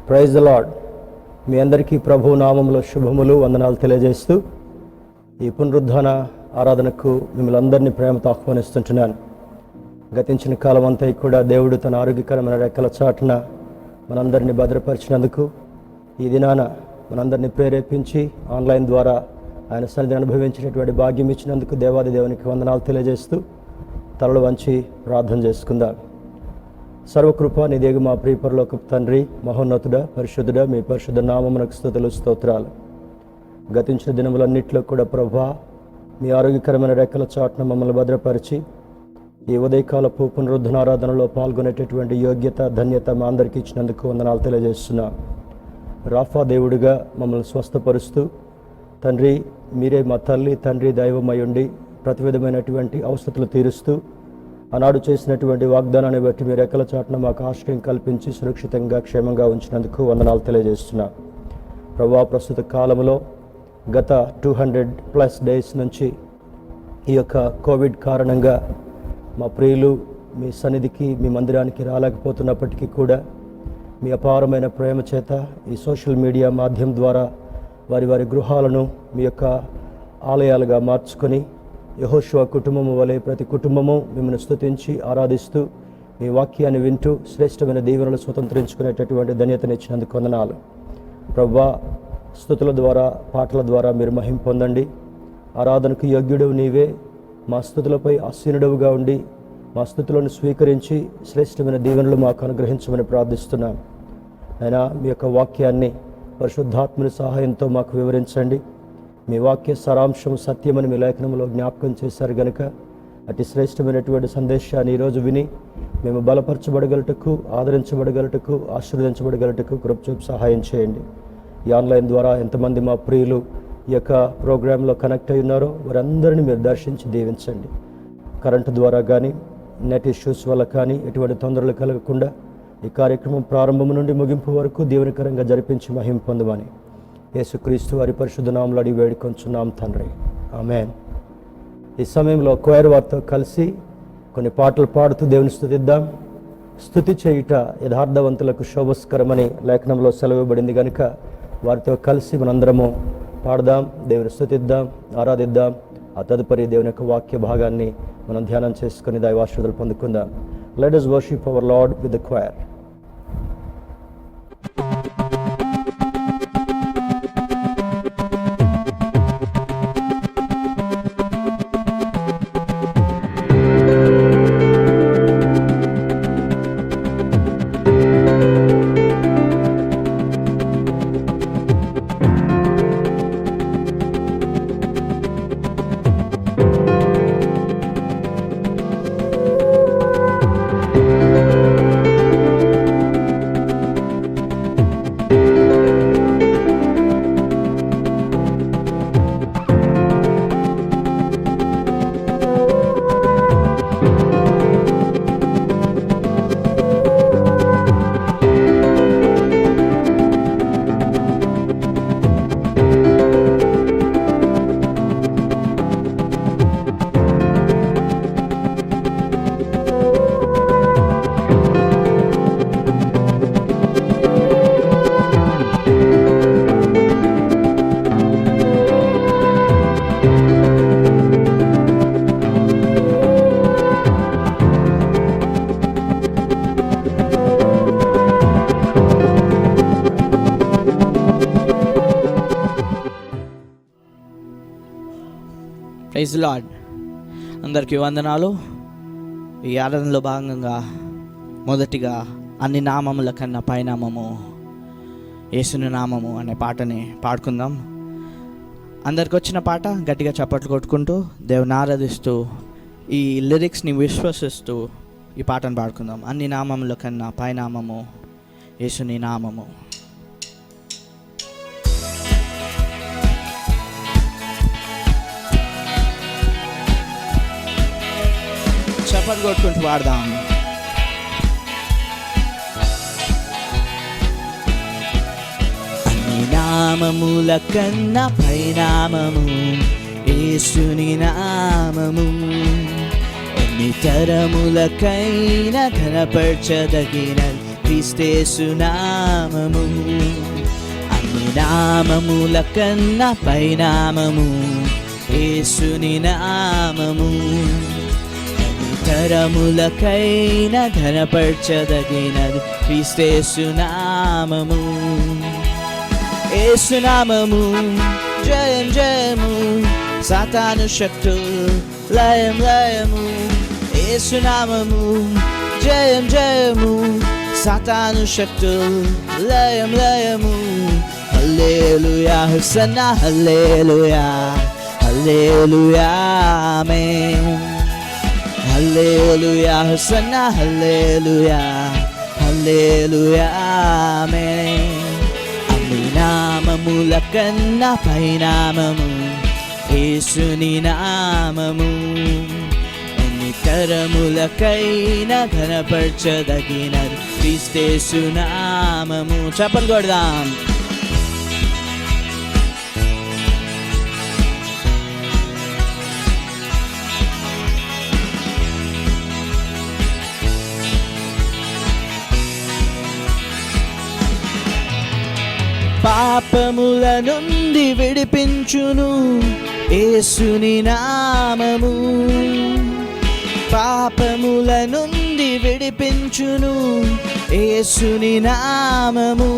Praise the lord. మీ అందరికీ ప్రభు నామంలో శుభములు, వందనాలు తెలియజేస్తూ ఈ పునరుద్ధాన ఆరాధనకు మిమ్మల్ని అందరినీ ప్రేమతో ఆహ్వానిస్తుంటున్నాను. గతించిన కాలం అంతా కూడా దేవుడు తన ఆరోగ్యకరమైన రెక్కల చాటున మనందరినీ భద్రపరిచినందుకు, ఈ దినాన మనందరినీ ప్రేరేపించి ఆన్లైన్ ద్వారా ఆయన సన్నిధిని అనుభవించినటువంటి భాగ్యం ఇచ్చినందుకు దేవాది దేవునికి వందనాలు తెలియజేస్తూ తలలు వంచి ప్రార్థన చేసుకుందాం. సర్వకృప నిదేగు మా ప్రియపరలోకపు తండ్రి, మహోన్నతుడా, పరిశుద్ధుడా, మీ పరిశుద్ధ నామమునకు స్తుతులు స్తోత్రాలు. గతించిన దినములన్నింటిలో కూడా ప్రభా మీ ఆరోగ్యకరమైన రెక్కల చాటున మమ్మల్ని భద్రపరిచి ఈ ఉదయకాలపు పునరుద్ధనారాధనలో పాల్గొనేటటువంటి యోగ్యత, ధన్యత మా అందరికీ ఇచ్చినందుకు వందనాలు తెలియజేస్తున్నాం. రాఫా దేవుడిగా మమ్మల్ని స్వస్థపరుస్తూ, తండ్రి మీరే మా తల్లి తండ్రి దైవమై ఉండి ప్రతి విధమైనటువంటి అవసరతలు తీరుస్తూ ఆనాడు చేసినటువంటి వాగ్దానాన్ని బట్టి మీ రెక్కల చాటున మాకు ఆశ్రయం కల్పించి సురక్షితంగా క్షేమంగా ఉంచినందుకు వందనాలు తెలియజేస్తున్నాం. ప్రభువా, ప్రస్తుత కాలంలో గత 200+ డేస్ నుంచి ఈ యొక్క కోవిడ్ కారణంగా మా ప్రియులు మీ సన్నిధికి, మీ మందిరానికి రాలేకపోతున్నప్పటికీ కూడా మీ అపారమైన ప్రేమ చేత ఈ సోషల్ మీడియా మాధ్యమం ద్వారా వారి వారి గృహాలను మీ యొక్క ఆలయాలుగా మార్చుకొని యెహోషువ కుటుంబము వలె ప్రతి కుటుంబము మిమ్మల్ని స్తుతించి ఆరాధిస్తూ మీ వాక్యాన్ని వింటూ శ్రేష్టమైన దీవెనలు స్వతంత్రించుకునేటటువంటి ధన్యతనిచ్చినందుకు వందనాలు. ప్రభువా, స్తుతుల ద్వారా, పాటల ద్వారా మీరు మహిమ పొందండి. ఆరాధనకు యోగ్యుడవు నీవే. మా స్తుతులపై ఆసీనుడవుగా ఉండి మా స్తుతులను స్వీకరించి శ్రేష్టమైన దీవెనలు మాకు అనుగ్రహించమని ప్రార్థిస్తున్నాం. అయినా మీ యొక్క వాక్యాన్ని పరిశుద్ధాత్మని సహాయంతో మాకు వివరించండి. మీ వాక్య సారాంశం సత్యమని మీ లేఖనంలో జ్ఞాపకం చేశారు గనుక అతి శ్రేష్టమైనటువంటి సందేశాన్ని ఈరోజు విని మేము బలపరచబడగలటకు, ఆదరించబడగలటకు, ఆశీర్వదించబడగలటకు కృప చూపి సహాయం చేయండి. ఈ ఆన్లైన్ ద్వారా ఎంతమంది మా ప్రియులు ఈ యొక్క ప్రోగ్రాంలో కనెక్ట్ అయి ఉన్నారో వారందరినీ మీరు దర్శించి దీవించండి. కరెంటు ద్వారా కానీ, నెట్ ఇష్యూస్ వల్ల కానీ ఎటువంటి తొందరలు కలగకుండా ఈ కార్యక్రమం ప్రారంభం నుండి ముగింపు వరకు దీవెనకరంగా జరిపించి మహిమ పొందమని యేసుక్రీస్తు వారి పరిశుద్ధ నామములో అడిగి వేడుకొంచున్నాం తండ్రి, ఆమేన్. ఈ సమయంలో కోయర్ వారితో కలిసి కొన్ని పాటలు పాడుతూ దేవుని స్తుతిద్దాం. స్తుతి చేయుట యథార్థవంతులకు శోభస్కరమని లేఖనంలో సెలవుబడింది కనుక వారితో కలిసి మనందరము పాడదాం, దేవుని స్తుతిద్దాం, ఆరాధిద్దాం. ఆ తదుపరి దేవుని యొక్క వాక్య భాగాన్ని మనం ధ్యానం చేసుకుని దైవాశీర్వాదాలు పొందుకుందాం. Let us worship our Lord with the choir. Praise Lord. అందరికీ వందనాలు. ఈ ఆరాధనలో భాగంగా మొదటిగా అన్ని నామముల కన్నా పైనామము యేసుని నామము అనే పాటని పాడుకుందాం. అందరికి వచ్చిన పాట గట్టిగా చప్పట్లు కొట్టుకుంటూ దేవుని ఆరాధిస్తూ ఈ లిరిక్స్ని విశ్వసిస్తూ ఈ పాటను పాడుకుందాం. అన్ని నామముల కన్నా పైనామము యేసుని నామము. చప్పట్లు కొట్టుకుంటూ పాడదాం. అన్ని నామముల కన్నా పైనామము యేసుని నామము. ఎన్ని తరములకైనా ఘనపరచదగిన క్రీస్తేసు నామము. అన్ని నామముల కన్నా పైనామము యేసుని నామము. తరములకైనా ఘనపరచదగినది క్రీస్తేసు నామము. యేసు నామము జయం జయము, సాతాను శక్తులు లయం లయము. యేసు నామము జయం జయము, సాతాను శక్తులు లయం లయము. హల్లెలూయా హోసన్నా హల్లెలూయా హల్లెలూయా ఆమేన్. హల్లెలూయా హోసన్నా హల్లెలూయా హల్లెలూయా ఆమేన్. అన్ని నామముల కన్నా పైనామము యేసుని నామము. ఎన్ని తరములకైనా ఘనపరచదగినది క్రీస్తేసు నామము. చప్పట్లు కొడదాం. పాపముల నుండి విడిపించును యేసుని నామము. పాపముల నుండి విడిపించును యేసుని నామము.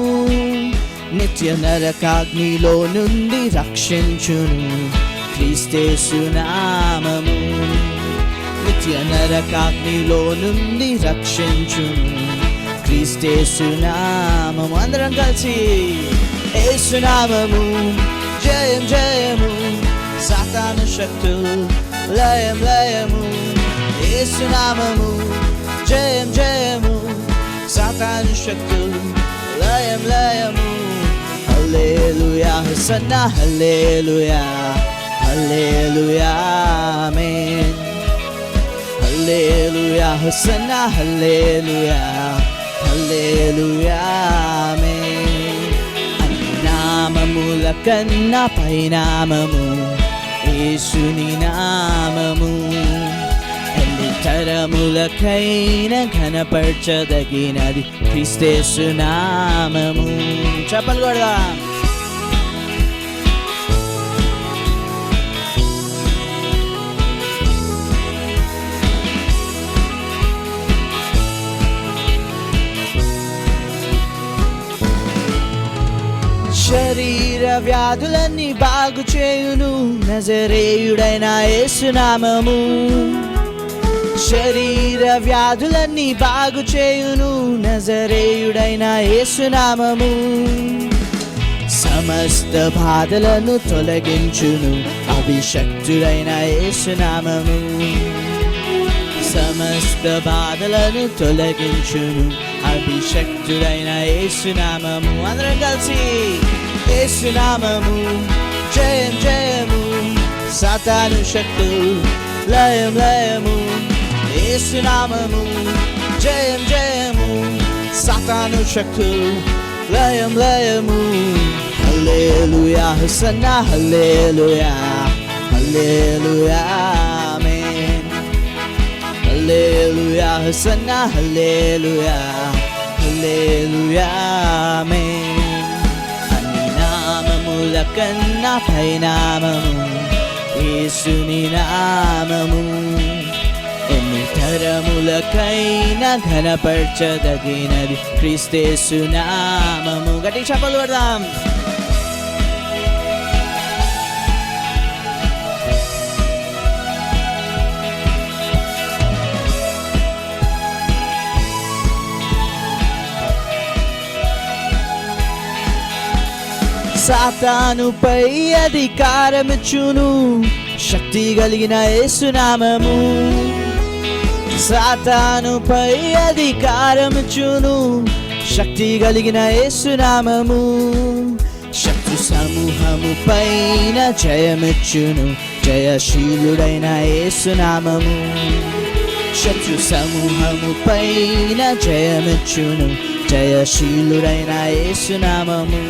నిత్య నరకాగ్నిలో నుండి రక్షించును క్రీస్తేసు నామము. నిత్య నరకాగ్నిలో నుండి రక్షించును క్రీస్తేసు నామము. అందరం కలిసి యేసు నామము జయం జయము, సాతాను శక్తులు లయం లయము. యేసు నామము జయం జయము, సాతాను శక్తులు లయం లయము. హల్లెలూయా హోసన్నా హల్లెలూయా హల్లెలూయా ఆమేన్. హల్లెలూయా హోసన్నా హల్లెలూయా హల్లెలూయా ఆమేన్. అన్ని నామముల కన్నా పైనామము యేసుని నామము. ఎన్ని తరములకైనా ఘనపరచదగినది క్రీస్తేసు నామము. చప్పట్లు కొడదాం. శరీర వ్యాధులన్నీ బాగు చేయును నజరేయుడైన యేసు నామము. శరీర వ్యాధులన్నీ బాగు చేయును నజరేయుడైన యేసు నామము. సమస్త బాధలను తొలగించును అభిషక్తుడైన యేసు నామము. సమస్త బాధలను తొలగించును అభిషక్తుడైన యేసు నామము. అందరం కలిసి యేసు నామము జయం జయము, సాతాను శక్తులు లయం లయము. యేసు నామము జయం జయము, సాతాను శక్తులు లయం లయము. హల్లెలూయా హోసన్నా హల్లెలూయా హల్లెలూయా ఆమేన్. హల్లెలూయా హోసన్నా హల్లెలూయా హల్లెలూయా ఆమేన్. అన్ని నామముల కన్నా పైనామము యేసుని నామము. ఎన్ని తరములకైనా ఘనపరచదగినది క్రీస్తేసు నామము. గట్టి చప్పట్లు కొడదాం. సాతానుపై అధికారమిచ్చును శక్తి కలిగిన యేసు నామము. సాతానుపై అధికారమిచ్చును శక్తి కలిగిన యేసు నామము. శత్రు సమూహము పైన జయమిచ్చును జయశీలుడైన యేసు నామము. శత్రు సమూహము పైన జయమిచ్చును జయశీలుడైన యేసు నామము.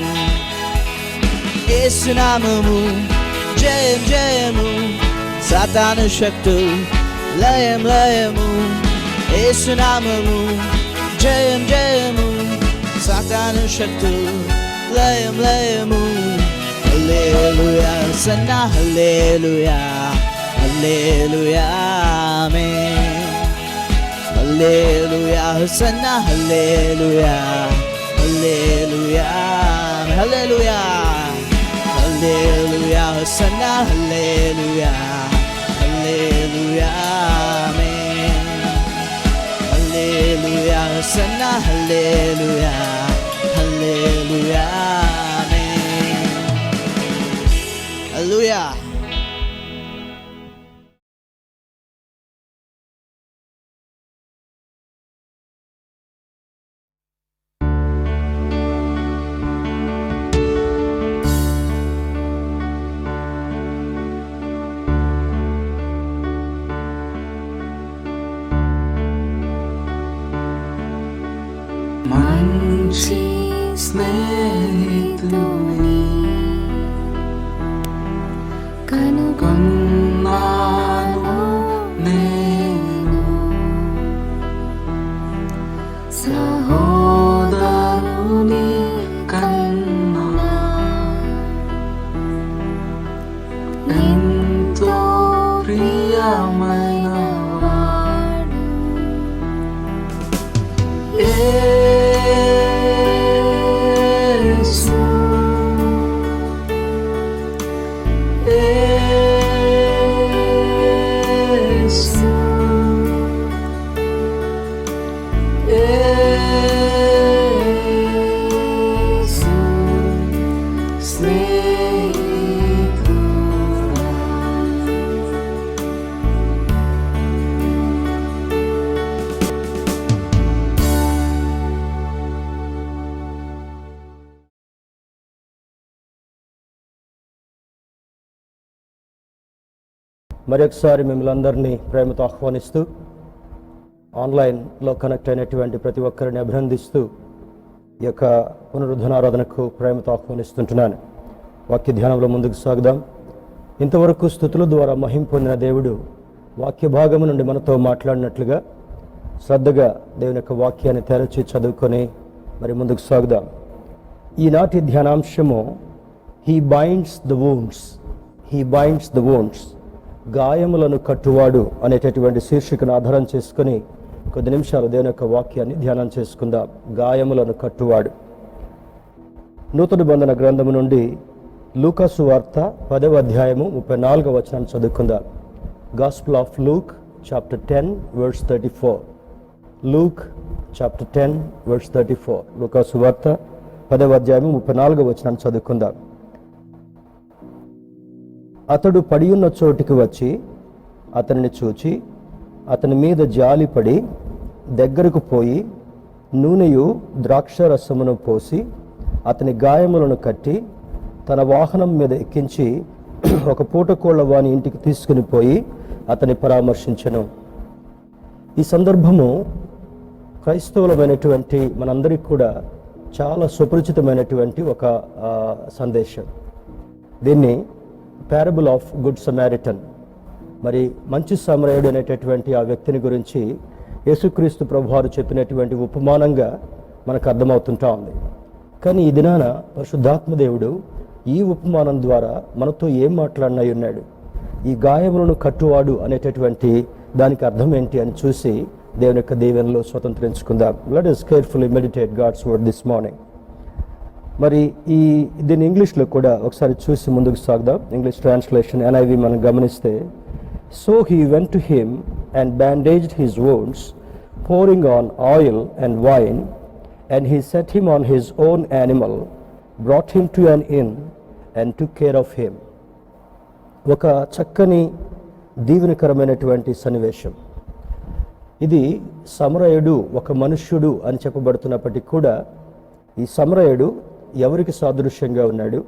యేసు నామము జయం జయము, సాతాను శక్తులు లయం లయము. యేసు నామము జయం జయము, సాతాను శక్తులు లయం లయము. హల్లెలూయా సన్నా హల్లెలూయా హల్లెలూయా ఆమేన్. హల్లెలూయా సన్నా హల్లెలూయా హల్లెలూయా హల్లెలూయా హల్లెలూయా సన్నా హల్లెలూయా హల్లెలూయా ఆమేన్. హల్లెలూయా సన్నా హల్లెలూయా హల్లెలూయా ఆమేన్. హల్లెలూయా. మంచి స్నేహితుని కనుగొన్నాను నేను, సహోదరుని కన్నా ఎంతో ప్రియమైన వాడు. యేసు యేసు యేసు స్నేహితుడా. మరొకసారి మిమ్మల్ని అందరినీ ప్రేమతో ఆహ్వానిస్తూ ఆన్లైన్లో కనెక్ట్ అయినటువంటి ప్రతి ఒక్కరిని అభినందిస్తూ ఈ యొక్క పునరుద్ధరణారాధనకు ప్రేమతో ఆహ్వానిస్తుంటున్నాను. వాక్య ధ్యానంలో ముందుకు సాగుదాం. ఇంతవరకు స్తుతుల ద్వారా మహిమ పొందిన దేవుడు వాక్య భాగము నుండి మనతో మాట్లాడినట్లుగా శ్రద్ధగా దేవుని యొక్క వాక్యాన్ని తెరచి చదువుకొని మరి ముందుకు సాగుదాం. ఈనాటి ధ్యానాంశము he binds the wounds, he binds the wounds, గాయములను కట్టువాడు అనేటటువంటి శీర్షికను ఆధారం చేసుకుని కొద్ది నిమిషాలు దేవుని యొక్క వాక్యాన్ని ధ్యానం చేసుకుందాం. గాయములను కట్టువాడు. నూతన నిబంధన గ్రంథము నుండి లూకా సువార్త 10వ అధ్యాయము 34వ వచనాన్ని చదువుకుందాం. Gospel of Luke chapter 10 verse 34. Luke chapter 10 verse 34. లూకా సువార్త 10వ అధ్యాయము 34వ వచనాన్ని చదువుకుందాం. అతడు పడియున్న చోటికి వచ్చి అతనిని చూచి అతని మీద జాలిపడి దగ్గరకు పోయి నూనెయు ద్రాక్షరసమును పోసి అతని గాయములను కట్టి తన వాహనం మీద ఎక్కించి ఒక పూటకోళ్ల వాని ఇంటికి తీసుకుని పోయి అతని పరామర్శించెను. ఈ సందర్భము క్రైస్తవులమైనటువంటి మనందరికీ కూడా చాలా సుపరిచితమైనటువంటి ఒక సందేశం. దీన్ని పారబుల్ ఆఫ్ గుడ్ సమారిటన్, మరి మంచి సమరయుడు అనేటటువంటి ఆ వ్యక్తిని గురించి యేసుక్రీస్తు ప్రభువారు చెప్పినటువంటి ఉపమానంగా మనకు అర్థమవుతుంటా ఉంది. కానీ ఈ దినాన పరిశుద్ధాత్మ దేవుడు ఈ ఉపమానం ద్వారా మనతో ఏం మాట్లాడినై ఉన్నాడు, ఈ గాయములను కట్టువాడు అనేటటువంటి దానికి అర్థం ఏంటి అని చూసి దేవుని యొక్క దీవెనలో స్వతంత్రించుకుందాం. Let us carefully meditate God's word this morning. మరి దీన్ని ఇంగ్లీష్లో కూడా ఒకసారి చూసి ముందుకు సాగుదాం. ఇంగ్లీష్ ట్రాన్స్లేషన్ NIV మనం గమనిస్తే, so he went to him and bandaged his wounds, pouring on oil and wine, and he set him on his own animal, brought him to an inn, and took care of him. ఒక చక్కని దీవెనకరమైనటువంటి సన్నివేశం ఇది. సమరయుడు ఒక మనుష్యుడు అని చెప్పబడుతున్నప్పటికీ కూడా ఈ సమరయుడు ఎవరికి సాదృశ్యంగా ఉన్నాడు,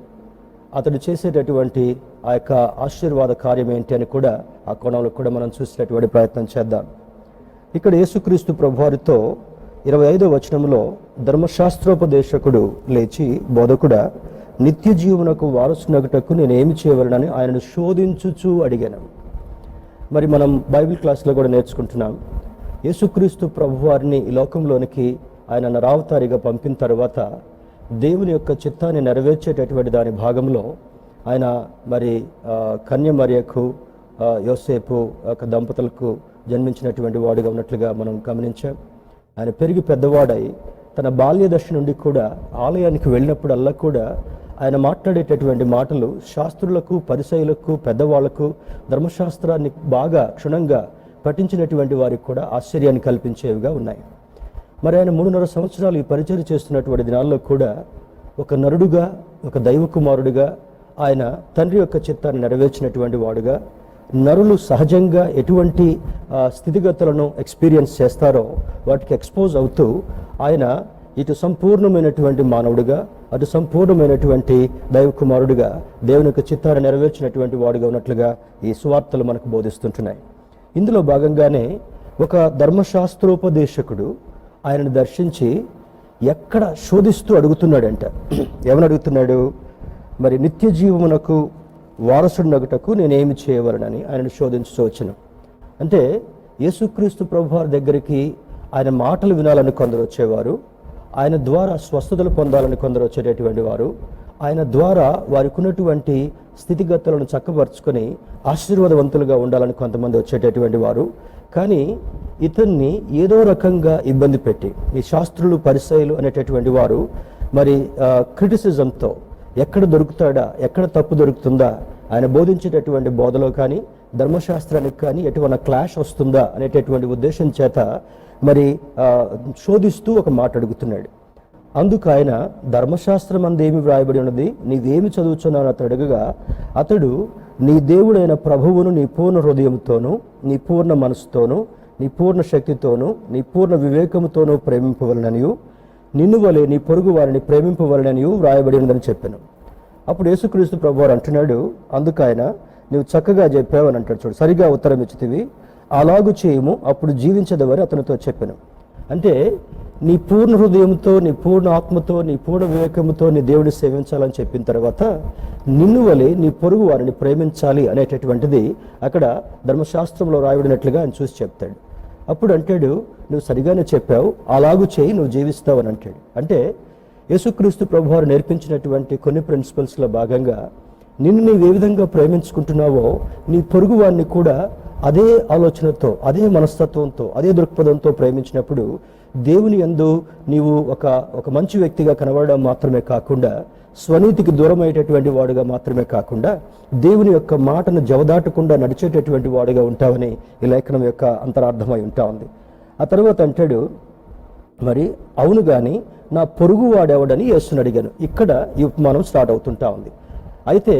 అతడు చేసేటటువంటి ఆ యొక్క ఆశీర్వాద కార్యం ఏంటి అని కూడా ఆ కోణంలో కూడా మనం చూసేటటువంటి ప్రయత్నం చేద్దాం. ఇక్కడ యేసుక్రీస్తు ప్రభువారితో 25వ వచనంలో ధర్మశాస్త్రోపదేశకుడు లేచి, బోధకుడా, నిత్య జీవనకు వారసునగుటకు నేను ఏమి చేయవలనని ఆయనను శోధించుచూ అడిగాను. మరి మనం బైబిల్ క్లాస్లో కూడా నేర్చుకుంటున్నాం, యేసుక్రీస్తు ప్రభువారిని ఈ లోకంలోనికి ఆయన నరావతారిగా పంపిన తర్వాత దేవుని యొక్క చిత్తాన్ని నెరవేర్చేటటువంటి దాని భాగంలో ఆయన మరి కన్య మరియకు యోసేపు యొక్క దంపతులకు జన్మించినటువంటి వాడుగా ఉన్నట్లుగా మనం గమనించాం. ఆయన పెరిగి పెద్దవాడై తన బాల్య దశ నుండి కూడా ఆలయానికి వెళ్ళినప్పుడల్లా కూడా ఆయన మాట్లాడేటటువంటి మాటలు శాస్త్రులకు, పరిసయ్యులకు, పెద్దవాళ్లకు, ధర్మశాస్త్రాన్ని బాగా క్షుణ్ణంగా పఠించినటువంటి వారికి కూడా ఆశ్చర్యాన్ని కల్పించేవిగా ఉన్నాయి. మరి ఆయన 3.5 సంవత్సరాలు ఈ పరిచర్య చేస్తున్నటువంటి దినాల్లో కూడా ఒక నరుడుగా, ఒక దైవ కుమారుడిగా ఆయన తండ్రి యొక్క చిత్తాన్ని నెరవేర్చినటువంటి వాడుగా, నరులు సహజంగా ఎటువంటి స్థితిగతులను ఎక్స్పీరియన్స్ చేస్తారో వాటికి ఎక్స్పోజ్ అవుతూ ఆయన ఇటు సంపూర్ణమైనటువంటి మానవుడిగా, అటు సంపూర్ణమైనటువంటి దైవ కుమారుడిగా దేవుని యొక్క చిత్తాన్ని నెరవేర్చినటువంటి వాడుగా ఉన్నట్లుగా ఈ సువార్తలు మనకు బోధిస్తుంటున్నాయి. ఇందులో భాగంగానే ఒక ధర్మశాస్త్రోపదేశకుడు ఆయనను దర్శించి ఎక్కడ శోధిస్తూ అడుగుతున్నాడంట. ఏమని అడుగుతున్నాడు? మరి నిత్య జీవమునకు వారసుడినగుటకు నేనేమి చేయవలనని ఆయనను శోధించవచ్చును. అంటే యేసుక్రీస్తు ప్రభువారి దగ్గరికి ఆయన మాటలు వినాలని కొందరు వచ్చేవారు, ఆయన ద్వారా స్వస్థతలు పొందాలని కొందరు వచ్చేటటువంటి వారు, ఆయన ద్వారా వారికి ఉన్నటువంటి స్థితిగతులను చక్కపరుచుకొని ఆశీర్వాదవంతులుగా ఉండాలని కొంతమంది వచ్చేటటువంటి వారు. కానీ ఇతన్ని ఏదో రకంగా ఇబ్బంది పెట్టి ఈ శాస్త్రులు, పరిసయ్యులు అనేటటువంటి వారు మరి క్రిటిసిజంతో ఎక్కడ దొరుకుతాడా, ఎక్కడ తప్పు దొరుకుతుందా, ఆయన బోధించేటటువంటి బోధలో కానీ ధర్మశాస్త్రానికి కానీ ఎటువంటి క్లాష్ వస్తుందా అనేటటువంటి ఉద్దేశం చేత మరి శోధిస్తూ ఒక మాట అడుగుతున్నాడు. అందుకు ఆయన ధర్మశాస్త్రం అందేమి వ్రాయబడి ఉన్నది, నీవేమి చదువుతున్నావు అతడు అడగగా, అతడు నీ దేవుడైన ప్రభువును నీ పూర్ణ హృదయంతోనూ, నీ పూర్ణ మనసుతోనూ, నీ పూర్ణ శక్తితోనూ, నీ పూర్ణ వివేకముతోనూ ప్రేమింపవలననియు, నిన్ను వలె నీ పొరుగు వారిని ప్రేమింపవలననియు వ్రాయబడి ఉందని చెప్పాను. అప్పుడు యేసుక్రీస్తు ప్రభువారు అంటున్నాడు, అందుకు ఆయన, నువ్వు చక్కగా చెప్పావని అంటాడు. చూడు, సరిగా ఉత్తరం ఇచ్చితివి, అలాగు చేయము, అప్పుడు జీవించదవని అతనితో చెప్పాను. అంటే నీ పూర్ణ హృదయంతో, నీ పూర్ణ ఆత్మతో, నీ పూర్ణ వివేకముతో నీ దేవుడిని సేవించాలని చెప్పిన తర్వాత నిన్ను వలె నీ పొరుగు వారిని ప్రేమించాలి అనేటటువంటిది అక్కడ ధర్మశాస్త్రంలో రాయబడినట్లుగా ఆయన చూసి చెప్తాడు. అప్పుడు అంటాడు, నువ్వు సరిగానే చెప్పావు, అలాగూ చేయి, నువ్వు జీవిస్తావు అని అంటాడు. అంటే యేసుక్రీస్తు ప్రభువారు నేర్పించినటువంటి కొన్ని ప్రిన్సిపల్స్లో భాగంగా నిన్ను నీవు ఏ విధంగా ప్రేమించుకుంటున్నావో నీ పొరుగు వారిని కూడా అదే ఆలోచనతో, అదే మనస్తత్వంతో, అదే దృక్పథంతో ప్రేమించినప్పుడు దేవుని యందు నీవు ఒక మంచి వ్యక్తిగా కనబడడం మాత్రమే కాకుండా, స్వనీతికి దూరమయ్యేటటువంటి వాడుగా మాత్రమే కాకుండా, దేవుని యొక్క మాటను జవదాటకుండా నడిచేటటువంటి వాడుగా ఉంటావని ఈ లేఖనం యొక్క అంతరార్థమై ఉంటా ఉంది. ఆ తర్వాత అంటాడు, మరి అవును కానీ నా పొరుగు వాడెవడని యేసుని అడిగాను. ఇక్కడ ఈ ఉపమానం స్టార్ట్ అవుతుంటా ఉంది. అయితే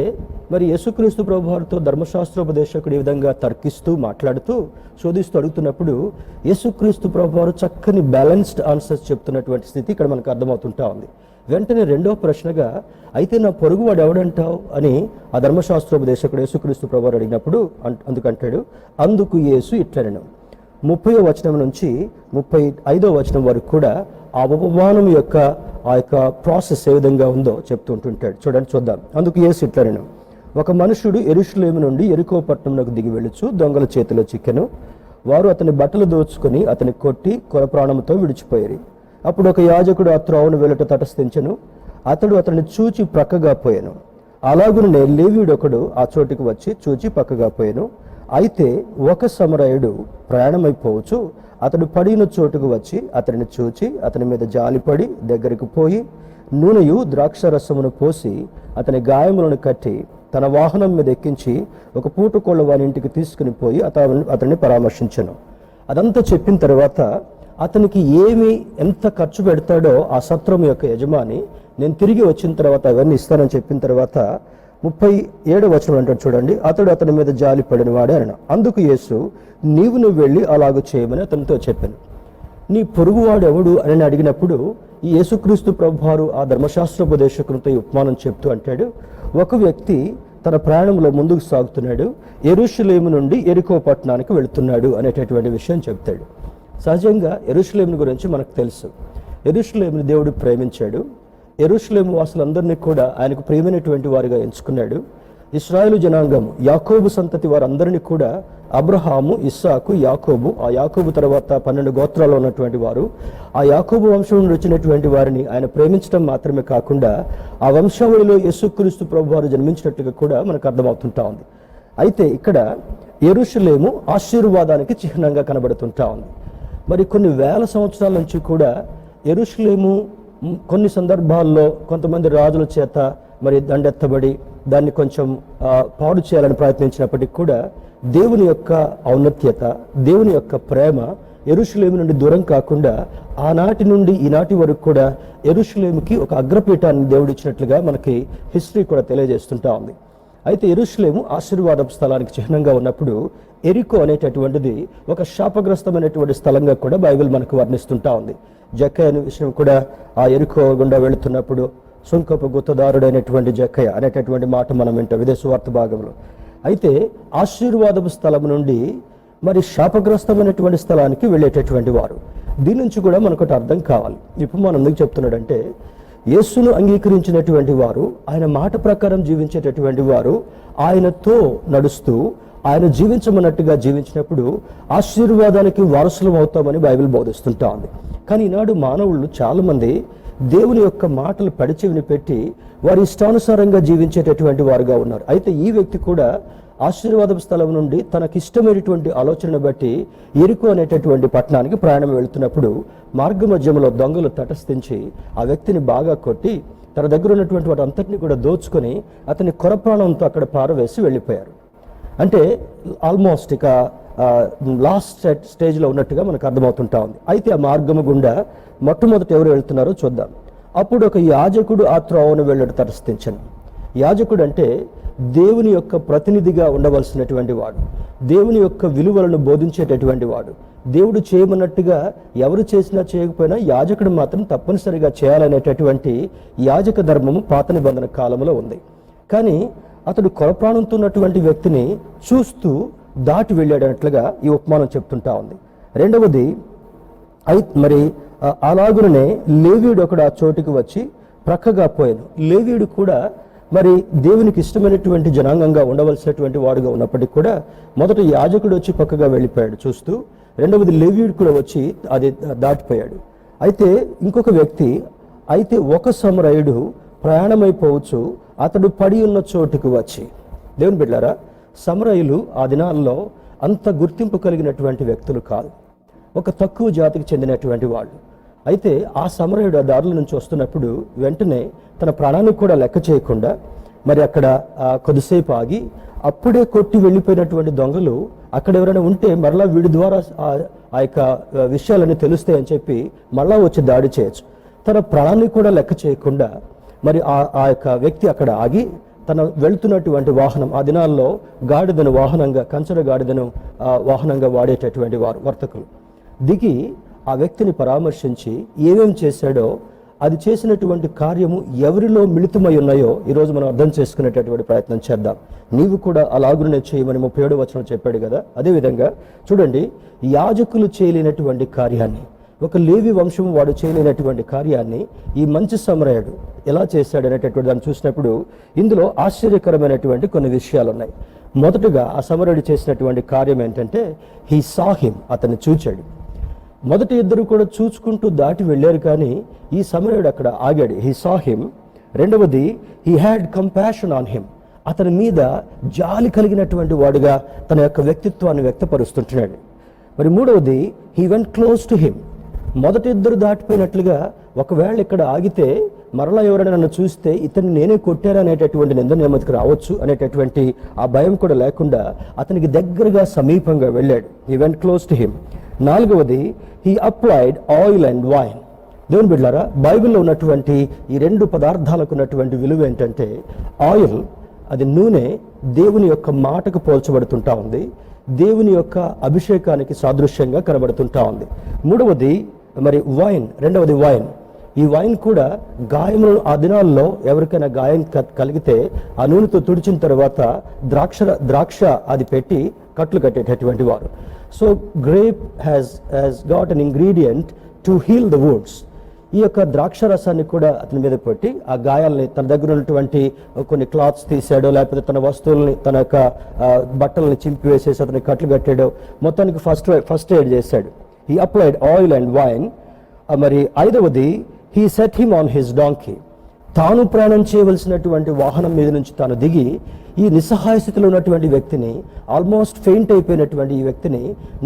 మరి యేసుక్రీస్తు ప్రభువారితో ధర్మశాస్త్రోపదేశకుడు ఈ విధంగా తర్కిస్తూ, మాట్లాడుతూ, శోధిస్తూ అడుగుతున్నప్పుడు యేసుక్రీస్తు ప్రభువారు చక్కని బ్యాలెన్స్డ్ ఆన్సర్స్ చెప్తున్నటువంటి స్థితి ఇక్కడ మనకు అర్థమవుతుంటా ఉంది. వెంటనే రెండో ప్రశ్నగా, అయితే నా పొరుగువాడు ఎవడంటావు అని ఆ ధర్మశాస్త్రోపదేశకుడు యేసుక్రీస్తు ప్రభువారు అడిగినప్పుడు అందుకంటాడు, అందుకు యేసు ఇట్లనెను. 30వ వచనం నుంచి 35వ వచనం వరకు కూడా ఆ ఉపమానం యొక్క ఆ యొక్క ప్రాసెస్ ఏ విధంగా ఉందో చెప్తుంటుంటాడు. చూద్దాం. అందుకు యేసు ఇట్లనెను, ఒక మనుషుడు యెరూషలేము నుండి యెరికో పట్టణమునకు దిగి వెళ్ళుచు దొంగల చేతిలో చిక్కెను. వారు అతని బట్టలు దోచుకొని అతని కొట్టి కొరప్రాణముతో విడిచిపోయారు. అప్పుడు ఒక యాజకుడు ఆ త్రోవను వెలుట తటస్థించెను. అతడు అతన్ని చూచి ప్రక్కగా పోయాను. అలాగునే లేవీయుడొకడు ఆ చోటికి వచ్చి చూచి పక్కగా పోయాను. అయితే ఒక సమరయుడు ప్రయాణమైపోవచ్చు. అతడు పడిన చోటుకు వచ్చి అతడిని చూచి అతని మీద జాలిపడి దగ్గరికి పోయి నూనెయు ద్రాక్షరసమును పోసి అతని గాయములను కట్టి తన వాహనం మీద ఎక్కించి ఒక పూటకోళ్ళ వారి ఇంటికి తీసుకుని పోయి అతన్ని పరామర్శించను. అదంతా చెప్పిన తర్వాత అతనికి ఎంత ఖర్చు పెడతాడో ఆ సత్రం యొక్క యజమాని, నేను తిరిగి వచ్చిన తర్వాత అవన్నీ ఇస్తానని చెప్పిన తర్వాత 37వ వచనం అంటాడు. చూడండి, అతడు అతని మీద జాలి పడిన వాడే అన్నాడు. అందుకు యేసు, నువ్వు వెళ్ళి అలాగూ చేయమని అతనితో చెప్పాను. నీ పొరుగువాడు ఎవడు అని అడిగినప్పుడు ఈ యేసుక్రీస్తు ప్రభువారు ఆ ధర్మశాస్త్రోపదేశకునితో ఈ ఉపమానం చెప్తూ అంటాడు, ఒక వ్యక్తి తన ప్రయాణంలో ముందుకు సాగుతున్నాడు, యెరూషలేము నుండి యెరికో పట్టణానికి వెళుతున్నాడు అనేటటువంటి విషయం చెప్తాడు. సహజంగా యెరూషలేము గురించి మనకు తెలుసు. యెరూషలేముని దేవుడు ప్రేమించాడు. యెరూషలేము వాసులందరినీ కూడా ఆయనకు ప్రియమైనటువంటి వారిగా ఎంచుకున్నాడు. ఇశ్రాయేలు జనాంగం, యాకోబు సంతతి వారందరినీ కూడా అబ్రహాము, ఇస్సాకు, యాకోబు, ఆ యాకోబు తర్వాత 12 గోత్రాల్లో ఉన్నటువంటి వారు, ఆ యాకోబు వంశం నుండి వచ్చినటువంటి వారిని ఆయన ప్రేమించడం మాత్రమే కాకుండా ఆ వంశావళిలో యేసుక్రీస్తు ప్రభువారు జన్మించినట్టుగా కూడా మనకు అర్థమవుతుంటా ఉంది. అయితే ఇక్కడ యెరూషలేము ఆశీర్వాదానికి చిహ్నంగా కనబడుతుంటా ఉంది. మరి కొన్ని వేల సంవత్సరాల నుంచి కూడా యెరూషలేము కొన్ని సందర్భాల్లో కొంతమంది రాజుల చేత మరి దండెత్తబడి దాన్ని కొంచెం పాడు చేయాలని ప్రయత్నించినప్పటికీ కూడా దేవుని యొక్క ఔన్నత్యత, దేవుని యొక్క ప్రేమ యెరూషలేము నుండి దూరం కాకుండా ఆనాటి నుండి ఈనాటి వరకు కూడా యెరూషలేముకి ఒక అగ్రపీఠాన్ని దేవుడిచ్చినట్లుగా మనకి హిస్టరీ కూడా తెలియజేస్తుంటా ఉంది. అయితే యెరూషలేము ఆశీర్వాదపు స్థలానికి చిహ్నంగా ఉన్నప్పుడు ఎరికో అనేటటువంటిది ఒక శాపగ్రస్తమైనటువంటి స్థలంగా కూడా బైబిల్ మనకు వర్ణిస్తుంటా ఉంది. జక్కయ్య అనే విషయం కూడా ఆ ఎరికో గుండా వెళుతున్నప్పుడు సుంకపు గుత్తదారుడైనటువంటి జక్కయ్య అనేటటువంటి మాట మనం వింటాం ఇదే సువార్త భాగంలో. అయితే ఆశీర్వాదపు స్థలం నుండి మరి శాపగ్రస్తమైనటువంటి స్థలానికి వెళ్ళేటటువంటి వారు. దీని నుంచి కూడా మనకు అర్థం కావాలి. ఇప్పుడు మనం ఎందుకు చెప్తున్నాడంటే, యేసును అంగీకరించినటువంటి వారు, ఆయన మాట ప్రకారం జీవించేటటువంటి వారు, ఆయనతో నడుస్తూ ఆయన జీవించమన్నట్టుగా జీవించినప్పుడు ఆశీర్వాదానికి వారసులం అవుతామని బైబిల్ బోధిస్తుంటా ఉంది. కానీ ఈనాడు మానవుళ్ళు చాలామంది దేవుని యొక్క మాటలు పడిచెవిని పెట్టి వారి ఇష్టానుసారంగా జీవించేటటువంటి వారుగా ఉన్నారు. అయితే ఈ వ్యక్తి కూడా ఆశీర్వాదపు స్థలం నుండి తనకిష్టమైనటువంటి ఆలోచనను బట్టి ఎరికో అనేటటువంటి పట్టణానికి ప్రయాణం వెళుతున్నప్పుడు మార్గ మధ్యంలో దొంగలు తటస్థించి ఆ వ్యక్తిని బాగా కొట్టి తన దగ్గర ఉన్నటువంటి వాటి అంతటిని కూడా దోచుకొని అతని కొరప్రాణంతో అక్కడ పారవేసి వెళ్ళిపోయారు. అంటే ఆల్మోస్ట్ ఇక లాస్ట్ స్టేజ్లో ఉన్నట్టుగా మనకు అర్థమవుతుంటా ఉంది. అయితే ఆ మార్గము గుండా మొట్టమొదట ఎవరు వెళ్తున్నారో చూద్దాం. అప్పుడు ఒక యాజకుడు ఆ త్రోవను వెళ్ళడం తటస్థించను. యాజకుడు అంటే దేవుని యొక్క ప్రతినిధిగా ఉండవలసినటువంటి వాడు, దేవుని యొక్క విలువలను బోధించేటటువంటి వాడు. దేవుడు చేయమన్నట్టుగా ఎవరు చేసినా చేయకపోయినా యాజకుడు మాత్రం తప్పనిసరిగా చేయాలనేటటువంటి యాజక ధర్మము పాత నిబంధన కాలంలో ఉంది. కానీ అతడు కొరప్రాణంతో ఉన్నటువంటి వ్యక్తిని చూస్తూ దాటి వెళ్ళాడన్నట్లుగా ఈ ఉపమానం చెప్తుంటా ఉంది. రెండవది మరి అలాగునే లేవీయుడు ఒకడు ఆ చోటుకి వచ్చి ప్రక్కగా పోయాను. లేవీయుడు కూడా మరి దేవునికి ఇష్టమైనటువంటి జనాంగంగా ఉండవలసినటువంటి వాడుగా ఉన్నప్పటికీ కూడా మొదట యాజకుడు వచ్చి పక్కగా వెళ్ళిపోయాడు చూస్తూ, రెండవది లేవీయుడు కూడా వచ్చి అది దాటిపోయాడు. అయితే ఇంకొక వ్యక్తి, అయితే ఒక సమరయుడు ప్రయాణమైపోవచ్చు అతడు పడి ఉన్న చోటుకు వచ్చి. దేవుని బిడ్డలారా, సమరయులు ఆ దినాల్లో అంత గుర్తింపు కలిగినటువంటి వ్యక్తులు కాదు, ఒక తక్కువ జాతికి చెందినటువంటి వాళ్ళు. అయితే ఆ సమరయుడు ఆ దారుల నుంచి వస్తున్నప్పుడు వెంటనే తన ప్రాణాన్ని కూడా లెక్క చేయకుండా మరి అక్కడ కొద్దిసేపు ఆగి, అప్పుడే కొట్టి వెళ్ళిపోయినటువంటి దొంగలు అక్కడ ఎవరైనా ఉంటే మరలా వీడి ద్వారా ఆ యొక్క విషయాలన్నీ తెలుస్తాయని చెప్పి మళ్ళా వచ్చి దాడి చేయొచ్చు. తన ప్రాణాన్ని కూడా లెక్క చేయకుండా మరి ఆ యొక్క వ్యక్తి అక్కడ ఆగి తన వెళుతున్నటువంటి వాహనం, ఆ దినాల్లో గాడిదను వాహనంగా, కంచర గాడిదను వాహనంగా వాడేటటువంటి వారు వర్తకులు, దిగి ఆ వ్యక్తిని పరామర్శించి ఏమేం చేశాడో, అది చేసినటువంటి కార్యము ఎవరిలో మిళితమై ఉన్నాయో ఈరోజు మనం అర్థం చేసుకునేటటువంటి ప్రయత్నం చేద్దాం. నీవు కూడా అలాగునే చేయమని 37వ వచనం చెప్పాడు కదా. అదేవిధంగా చూడండి, యాజకులు చేయలేనటువంటి కార్యాన్ని, ఒక లేవి వంశం వాడు చేయలేనటువంటి కార్యాన్ని ఈ మంచి సమరయుడు ఎలా చేశాడు అనేటటువంటి దాన్ని చూసినప్పుడు ఇందులో ఆశ్చర్యకరమైనటువంటి కొన్ని విషయాలు ఉన్నాయి. మొదటగా ఆ సమరయుడు చేసినటువంటి కార్యం ఏంటంటే, హీ సా హిమ్, అతన్ని చూచాడు. మొదటి ఇద్దరు కూడా చూచుకుంటూ దాటి వెళ్ళారు, కానీ ఈ సమరయుడు అక్కడ ఆగాడు. He saw him. రెండవది, he had compassion on him, అతని మీద జాలి కలిగినటువంటి వాడుగా తన యొక్క వ్యక్తిత్వాన్ని వ్యక్తపరుస్తుంటున్నాడు. మరి మూడవది, he went close to him. మొదటి ఇద్దరు దాటిపోయినట్లుగా ఒకవేళ ఇక్కడ ఆగితే మరలా ఎవరైనా నన్ను చూస్తే ఇతన్ని నేనే కొట్టారనేటటువంటి నింద నెమ్మదికి రావచ్చు అనేటటువంటి ఆ భయం కూడా లేకుండా అతనికి దగ్గరగా సమీపంగా వెళ్ళాడు. He went close to him. నాలుగవది, he applied oil and wine. దేవుని బిడ్డలారా, బైబిల్లో ఉన్నటువంటి ఈ రెండు పదార్థాలకు ఉన్నటువంటి విలువ ఏంటంటే, ఆయిల్ అది నూనె దేవుని యొక్క మాటకు పోల్చబడుతుంటా ఉంది, దేవుని యొక్క అభిషేకానికి సాదృశ్యంగా కనబడుతుంటా ఉంది. మూడవది మరి వైన్, రెండవది వైన్. ఈ వైన్ కూడా గాయములు, ఆ దినాల్లో ఎవరికైనా గాయం కలిగితే ఆ నూనెతో తుడిచిన తర్వాత ద్రాక్ష అది పెట్టి కట్లు కట్టేటటువంటి వారు. So grape has got an ingredient to heal the wounds. ఈ యొక్క ద్రాక్ష రసాన్ని కూడా అతని మీద పెట్టి ఆ గాయాలని తన దగ్గర ఉన్నటువంటి కొన్ని క్లాత్స్ తీసాడో, లేకపోతే తన వస్తువుల్ని, తన యొక్క బట్టల్ని చింపివేసేసి అతని కట్లు కట్టాడో, మొత్తానికి ఫస్ట్ ఎయిడ్ చేశాడు. He applied oil and wine. మరి 5వది, he set him on his donkey. తాను ప్రయాణం చేయవలసినటువంటి వాహనం మీద నుంచి తాను దిగి ఈ నిస్సహాయ స్థితిలో ఉన్నటువంటి వ్యక్తిని, ఆల్మోస్ట్ ఫెయింట్ అయిపోయినటువంటి ఈ వ్యక్తిని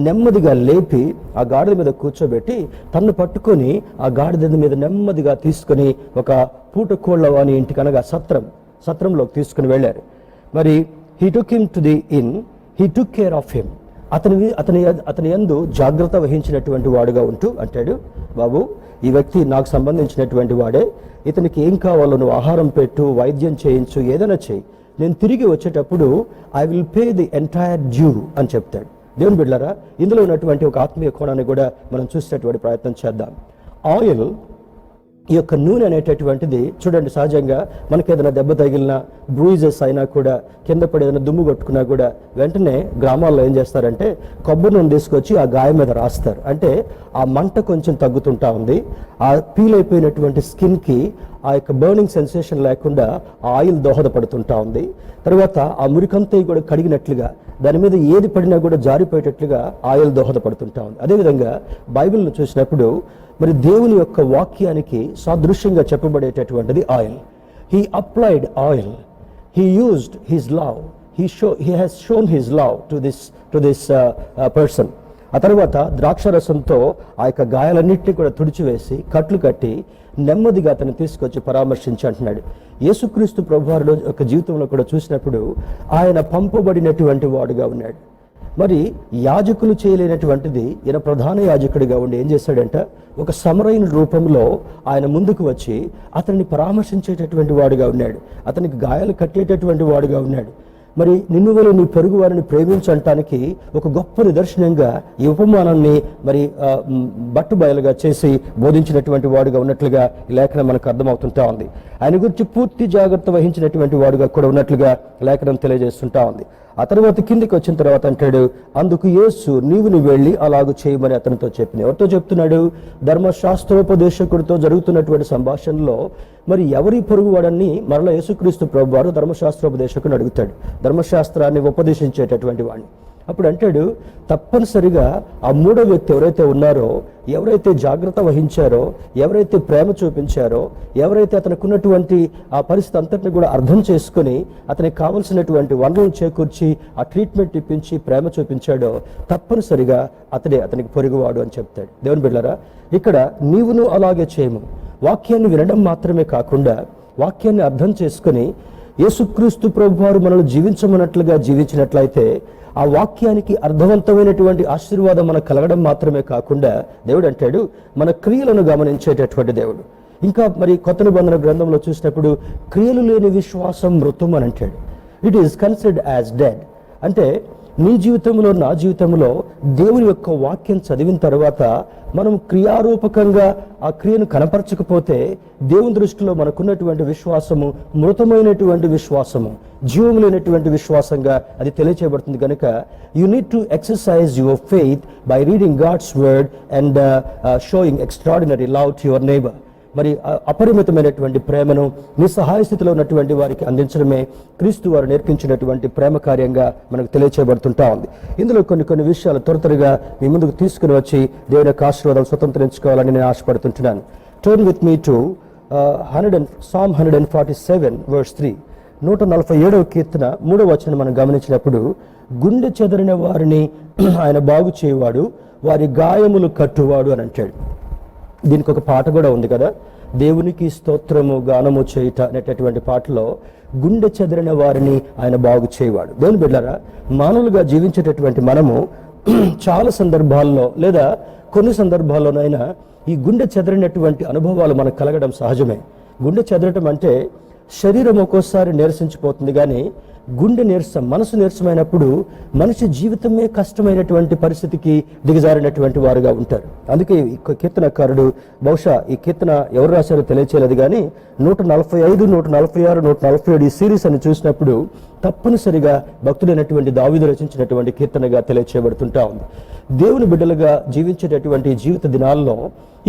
నెమ్మదిగా లేపి ఆ గాడిద మీద కూర్చోబెట్టి తన్ను పట్టుకొని ఆ గాడిద మీద నెమ్మదిగా తీసుకొని ఒక పూటకోళ్ళ వాని ఇంటికి, అనగా సత్రంలోకి తీసుకుని వెళ్ళారు. మరి he took him to the in, he took care of him. అతని యందు జాగ్రత్త వహించినటువంటి వాడుగా ఉంటూ అంటాడు, బాబు ఈ వ్యక్తి నాకు సంబంధించినటువంటి వాడే, ఇతనికి ఏం కావాలో నువ్వు ఆహారం పెట్టు, వైద్యం చేయించు, ఏదైనా చేయి, నేను తిరిగి వచ్చేటప్పుడు I will pay the entire due అని చెప్తాడు. దేవుని బిడ్డలారా, ఇందులో ఉన్నటువంటి ఒక ఆత్మీయ కోణాన్ని కూడా మనం చూసేటటువంటి ప్రయత్నం చేద్దాం. ఆయిల్, ఈ యొక్క నూనె అనేటటువంటిది చూడండి, సహజంగా మనకి ఏదైనా దెబ్బ తగిలినా, బ్రూయిజెస్ అయినా కూడా, కింద పడి ఏదైనా దుమ్ము కొట్టుకున్నా కూడా వెంటనే గ్రామాల్లో ఏం చేస్తారంటే కొబ్బరి నూనె తీసుకొచ్చి ఆ గాయం మీద రాస్తారు. అంటే ఆ మంట కొంచెం తగ్గుతుంటా ఉంది, ఆ పీల్ అయిపోయినటువంటి స్కిన్కి ఆ యొక్క బర్నింగ్ సెన్సేషన్ లేకుండా ఆ ఆయిల్ దోహదపడుతుంటా ఉంది. తర్వాత ఆ మురికంతా కూడా కడిగినట్లుగా, దాని మీద ఏది పడినా కూడా జారిపోయేటట్లుగా ఆయిల్ దోహదపడుతుంటా ఉంది. అదేవిధంగా బైబిల్ను చూసినప్పుడు మరి దేవుని యొక్క వాక్యానికి సాదృశ్యంగా చెప్పబడేటటువంటిది oil. He applied oil, he used his love, he has shown his love to this person. ఆ తర్వాత ద్రాక్షరసంతో ఆ యొక్క గాయాలన్నింటినీ కూడా తుడిచివేసి కట్లు కట్టి నెమ్మదిగా అతను తీసుకొచ్చి పరామర్శించి అంటున్నాడు. యేసుక్రీస్తు ప్రభువారి యొక్క జీవితంలో కూడా చూసినప్పుడు ఆయన పంపబడినటువంటి వాడుగా ఉన్నాడు. మరి యాజకులు చేయలేనటువంటిది ఈయన ప్రధాన యాజకుడిగా ఉండి ఏం చేశాడంట, ఒక సమరయుని రూపంలో ఆయన ముందుకు వచ్చి అతన్ని పరామర్శించేటటువంటి వాడుగా ఉన్నాడు, అతనికి గాయాలు కట్టేటటువంటి వాడుగా ఉన్నాడు. మరి నిన్ను వల్ల నీ పొరుగు వారిని ప్రేమించడానికి ఒక గొప్ప నిదర్శనంగా ఈ ఉపమానాన్ని మరి బట్టుబయలుగా చేసి బోధించినటువంటి వాడుగా ఉన్నట్లుగా ఈ లేఖనం మనకు అర్థమవుతుంటా ఉంది. ఆయన గురించి పూర్తి జాగ్రత్త వహించినటువంటి వాడుగా కూడా ఉన్నట్లుగా లేఖనం తెలియజేస్తుంటా ఉంది. ఆ తర్వాత కిందికి వచ్చిన తర్వాత అంటాడు, అందుకు యేసు నీవు వెళ్ళి అలాగూ చేయమని అతనితో చెప్పింది. ఎవరితో చెప్తున్నాడు? ధర్మశాస్త్రోపదేశకుడితో జరుగుతున్నటువంటి సంభాషణలో మరి ఎవరి పొరుగువాడని మరలా యేసుక్రీస్తు ప్రభువారు ధర్మశాస్త్రోపదేశకుని అడుగుతాడు, ధర్మశాస్త్రాన్ని ఉపదేశించేటటువంటి వాడిని. అప్పుడు అంటాడు, తప్పనిసరిగా ఆ మూడో వ్యక్తి ఎవరైతే ఉన్నారో, ఎవరైతే జాగ్రత్త వహించారో, ఎవరైతే ప్రేమ చూపించారో, ఎవరైతే అతనికి ఉన్నటువంటి ఆ పరిస్థితి అంతటిని కూడా అర్థం చేసుకుని అతనికి కావలసినటువంటి వనరులను చేకూర్చి ఆ ట్రీట్మెంట్ ఇప్పించి ప్రేమ చూపించాడో, తప్పనిసరిగా అతనికి పొరుగువాడు అని చెప్తాడు. దేవుని బిడ్డలారా, ఇక్కడ నీవును అలాగే చేయము. వాక్యాన్ని వినడం మాత్రమే కాకుండా వాక్యాన్ని అర్థం చేసుకుని యేసుక్రీస్తు ప్రభువారు మనల్ని జీవించమన్నట్లుగా జీవించినట్లయితే ఆ వాక్యానికి అర్థవంతమైనటువంటి ఆశీర్వాదం మనకు కలగడం మాత్రమే కాకుండా దేవుడు అంటాడు మన క్రియలను గమనించేటటువంటి దేవుడు. ఇంకా మరి కొత్త నిబంధన గ్రంథంలో చూసినప్పుడు క్రియలు లేని విశ్వాసం మృతం అని అంటాడు. It is considered as dead. అంటే నీ జీవితంలో, నా జీవితంలో దేవుని యొక్క వాక్యం చదివిన తర్వాత మనం క్రియారూపకంగా ఆ క్రియను కనపరచకపోతే దేవుని దృష్టిలో మనకున్నటువంటి విశ్వాసము మృతమైనటువంటి విశ్వాసము, జీవం లేనటువంటి విశ్వాసంగా అది తెలియచేయబడుతుంది. కనుక you need to exercise your faith by reading God's word and showing extraordinary love to your neighbour. మరి అపరిమితమైనటువంటి ప్రేమను నీ సహాయ స్థితిలో ఉన్నటువంటి వారికి అందించడమే క్రీస్తు వారు నేర్పించినటువంటి ప్రేమ కార్యంగా మనకు తెలియచేయబడుతుంటా ఉంది. ఇందులో కొన్ని విషయాలు త్వరగా మీ ముందుకు తీసుకుని వచ్చి దేవుని యొక్క ఆశీర్వాదాలు స్వతంత్రించుకోవాలని నేను ఆశపడుతుంటున్నాను. Turn with me to Psalm 147 verse 3. 147వ కీర్తన 3వ వచనం మనం గమనించినప్పుడు, గుండె చెదరిన వారిని ఆయన బాగు చేయవాడు, వారి గాయములు కట్టువాడు అని అంటాడు. దీనికి ఒక పాట కూడా ఉంది కదా, దేవునికి స్తోత్రము గానము చేయుట అనేటటువంటి పాటలో గుండె చెదరిన వారిని ఆయన బాగు చేయవాడు. దేవుని బిడ్డలారా, మానవులుగా జీవించేటటువంటి మనము చాలా సందర్భాల్లో లేదా కొన్ని సందర్భాల్లోనైనా ఈ గుండె చెదరినటువంటి అనుభవాలు మనకు కలగడం సహజమే. గుండె చెదరటం అంటే శరీరం ఒక్కోసారి నీరసించిపోతుంది, కానీ గుండె నీరసం, మనసు నీరసమైనప్పుడు మనిషి జీవితమే కష్టమైనటువంటి పరిస్థితికి దిగజారినటువంటి వారుగా ఉంటారు. అందుకే ఈ కీర్తనకారుడు, బహుశా ఈ కీర్తన ఎవరు రాశారో తెలియచేయలేదు, కానీ 145, 146, 147 ఈ సిరీస్ అని చూసినప్పుడు తప్పనిసరిగా భక్తుడైనటువంటి దావీదు రచించినటువంటి కీర్తనగా తెలియచేయబడుతుంటా ఉంది. దేవుని బిడ్డలుగా జీవించేటటువంటి జీవిత దినాల్లో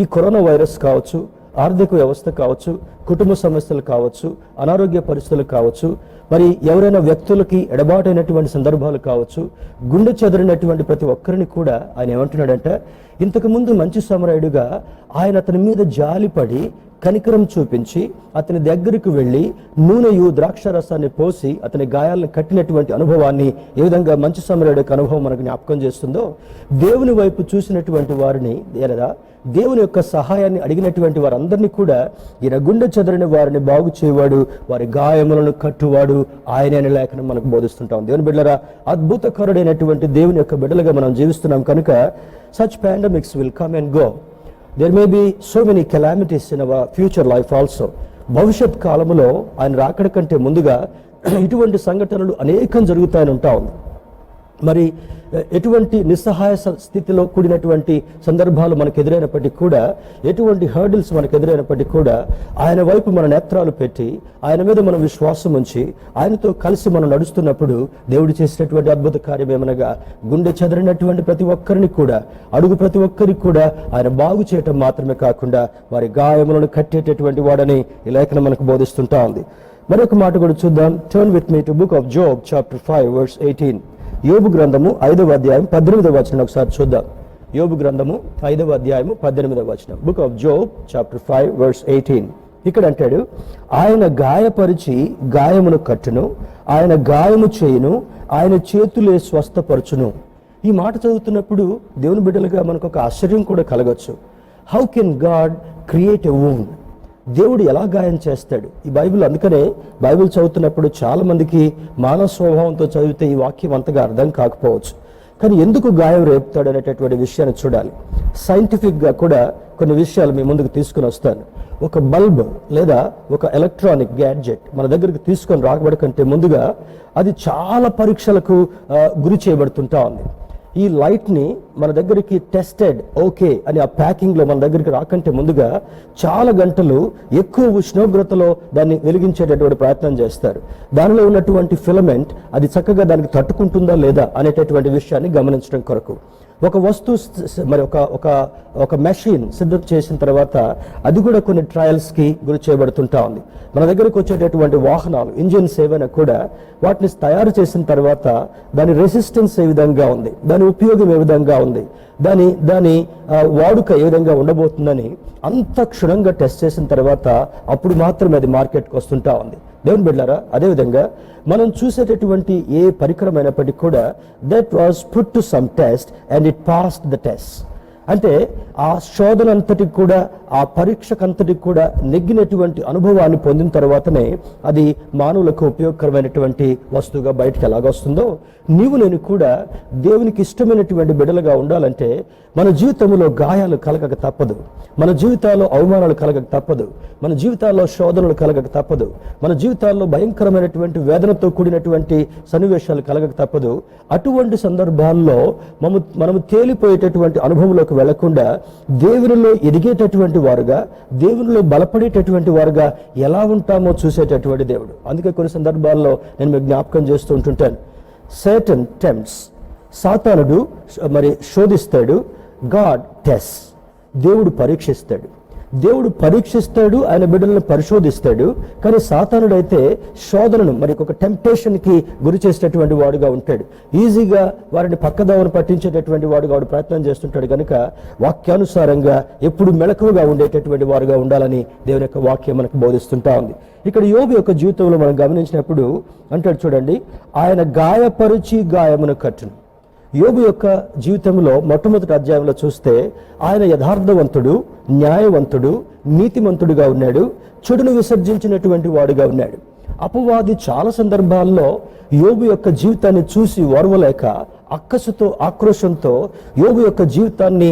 ఈ కరోనా వైరస్ కావచ్చు, ఆర్థిక వ్యవస్థ కావచ్చు, కుటుంబ సమస్యలు కావచ్చు, అనారోగ్య పరిస్థితులు కావచ్చు, మరి ఎవరైనా వ్యక్తులకి ఎడబాటైనటువంటి సందర్భాలు కావచ్చు, గుండె చెదరినటువంటి ప్రతి ఒక్కరిని కూడా ఆయన ఏమంటున్నాడంటే, ఇంతకుముందు మంచి సమరయుడుగా ఆయన అతని మీద జాలిపడి కనికరం చూపించి అతని దగ్గరికి వెళ్ళి నూనెయు ద్రాక్ష రసాన్ని పోసి అతని గాయాలను కట్టినటువంటి అనుభవాన్ని ఏ విధంగా మంచి సమరయుడి యొక్క అనుభవం మనకు జ్ఞాపకం చేస్తుందో, దేవుని వైపు చూసినటువంటి వారిని లేదా దేవుని యొక్క సహాయాన్ని అడిగినటువంటి వారందరినీ కూడా ఈయన గుండె చెదరిన వారిని బాగు చేయవాడు, వారి గాయములను కట్టువాడు ఆయనే అనే లేఖనం మనకు బోధిస్తుంటాం. దేవుని బిడ్డలారా, అద్భుతకరుడైనటువంటి దేవుని యొక్క బిడ్డలుగా మనం జీవిస్తున్నాం కనుక such pandemics will come and go. There may be so many calamities in our future life also. భవిష్యత్ కాలంలో ఆయన రాకడ కంటే ముందుగా ఇటువంటి సంఘటనలు అనేకం జరుగుతాయని ఉంటా ఉంది. మరి ఎటువంటి నిస్సహాయ స్థితిలో కూడినటువంటి సందర్భాలు మనకు ఎదురైనప్పటికీ కూడా, ఎటువంటి హర్డిల్స్ మనకు ఎదురైనప్పటికీ కూడా ఆయన వైపు మన నేత్రాలు పెట్టి ఆయన మీద మనం విశ్వాసం ఉంచి ఆయనతో కలిసి మనం నడుస్తున్నప్పుడు దేవుడు చేసినటువంటి అద్భుత కార్యం ఏమనగా, గుండె చెదరినటువంటి ప్రతి ఒక్కరిని కూడా, అడుగు ప్రతి ఒక్కరికి కూడా ఆయన బాగు చేయటం మాత్రమే కాకుండా వారి గాయములను కట్టేటటువంటి వాడని ఈ లేఖనం మనకు బోధిస్తుంటా ఉంది. మరొక మాట కూడా చూద్దాం. Turn with me to book of Job chapter 5 verse 18. యోబు గ్రంథము 5వ అధ్యాయం 18వ వచనం ఒకసారి చూద్దాం. యోబు గ్రంథము 5వ అధ్యాయము 18వ వచనం. Book of Job chapter 5 verse 18. ఇక్కడ అంటాడు, ఆయన గాయపరిచి గాయమును కట్టును, ఆయన గాయము చేయును, ఆయన చేతులే స్వస్థపరచును. ఈ మాట చదువుతున్నప్పుడు దేవుని బిడ్డలుగా మనకు ఒక ఆశ్చర్యం కూడా కలగచ్చు. How can God create a wound? దేవుడు ఎలా గాయం చేస్తాడు? ఈ బైబిల్, అందుకనే బైబిల్ చదువుతున్నప్పుడు చాలా మందికి మానవ స్వభావంతో చదివితే ఈ వాక్యం అంతగా అర్థం కాకపోవచ్చు. కానీ ఎందుకు గాయం రేపుతాడు అనేటటువంటి విషయాన్ని చూడాలి. సైంటిఫిక్గా కూడా కొన్ని విషయాలు మీ ముందుకు తీసుకుని వస్తాను. ఒక బల్బ్ లేదా ఒక ఎలక్ట్రానిక్ గ్యాడ్జెట్ మన దగ్గరికి తీసుకొని రాకబడి కంటే ముందుగా అది చాలా పరీక్షలకు గురి చేయబడుతుంటా ఉంది. ఈ లైట్ని మన దగ్గరికి టెస్టెడ్ ఓకే అని ఆ ప్యాకింగ్లో మన దగ్గరికి రాకంటే ముందుగా చాలా గంటలు ఎక్కువ ఉష్ణోగ్రతలో దాన్ని వెలిగించేటటువంటి ప్రయత్నం చేస్తారు. దానిలో ఉన్నటువంటి ఫిలమెంట్ అది చక్కగా దానికి తట్టుకుంటుందా లేదా అనేటటువంటి విషయాన్ని గమనించడం కొరకు ఒక వస్తువు మరి ఒక మెషిన్ సిద్ధం చేసిన తర్వాత అది కూడా కొన్ని ట్రయల్స్కి గురి చేయబడుతుంటా ఉంది. మన దగ్గరకు వచ్చేటటువంటి వాహనాలు, ఇంజిన్స్ ఏవైనా కూడా వాటిని తయారు చేసిన తర్వాత దాని రెసిస్టెన్స్ ఏ విధంగా ఉంది, దాని ఉపయోగం ఏ విధంగా ఉంది, దాని వాడుక ఏ విధంగా ఉండబోతుందని అంత క్షుణ్ణంగా టెస్ట్ చేసిన తర్వాత అప్పుడు మాత్రమే అది మార్కెట్కి వస్తుంటా ఉంది. దేవుని బిడ్డలారా, అదేవిధంగా మనం చూసేటటువంటి ఏ పరికరం అయినప్పటికీ కూడా that was put to some test and it passed the test. అంటే ఆ శోధన అంతటికి కూడా, ఆ పరీక్షకంతటికి కూడా నెగ్గినటువంటి అనుభవాన్ని పొందిన తర్వాతనే అది మానవులకు ఉపయోగకరమైనటువంటి వస్తువుగా బయటకు ఎలాగొస్తుందో, నేను కూడా దేవునికి ఇష్టమైనటువంటి బిడ్డలుగా ఉండాలంటే మన జీవితంలో గాయాలు కలగక తప్పదు, మన జీవితాల్లో అవమానాలు కలగక తప్పదు, మన జీవితాల్లో శోధనలు కలగక తప్పదు, మన జీవితాల్లో భయంకరమైనటువంటి వేదనతో కూడినటువంటి సన్నివేశాలు కలగక తప్పదు. అటువంటి సందర్భాల్లో మనము తేలిపోయేటటువంటి అనుభవంలోకి వెళ్లకుండా దేవునిలో ఎదిగేటటువంటి వారుగా, దేవునిలో బలపడేటటువంటి వారుగా ఎలా ఉంటామో చూసేటటువంటి దేవుడు. అందుకే కొన్ని సందర్భాల్లో నేను మీకు జ్ఞాపకం చేస్తూ ఉంటుంటాను. Satan tempts, సాతానుడు మరి శోధిస్తాడు, గాడ్ టెస్ట్, దేవుడు పరీక్షిస్తాడు, ఆయన బిడ్డలను పరిశోధిస్తాడు. కానీ సాతానుడు అయితే శోధనను మరి ఒక టెంప్టేషన్కి గురి చేసేటటువంటి వాడుగా ఉంటాడు. ఈజీగా వారిని పక్కదావను పట్టించేటటువంటి వాడుగా వాడు ప్రయత్నం చేస్తుంటాడు. కనుక వాక్యానుసారంగా ఎప్పుడు మెలకువగా ఉండేటటువంటి వారుగా ఉండాలని దేవుని యొక్క వాక్యం మనకు బోధిస్తుంటా ఉంది. ఇక్కడ యోబు యొక్క జీవితంలో మనం గమనించినప్పుడు అంటాడు చూడండి, ఆయన గాయపరిచి గాయమును కట్టును. యోబు యొక్క జీవితంలో మొట్టమొదటి అధ్యాయంలో చూస్తే ఆయన యథార్థవంతుడు, న్యాయవంతుడు, నీతిమంతుడుగా ఉన్నాడు, చెడును విసర్జించినటువంటి వాడుగా ఉన్నాడు. అపవాది చాలా సందర్భాల్లో యోబు యొక్క జీవితాన్ని చూసి ఓర్వలేక అక్కసుతో, ఆక్రోషంతో యోబు యొక్క జీవితాన్ని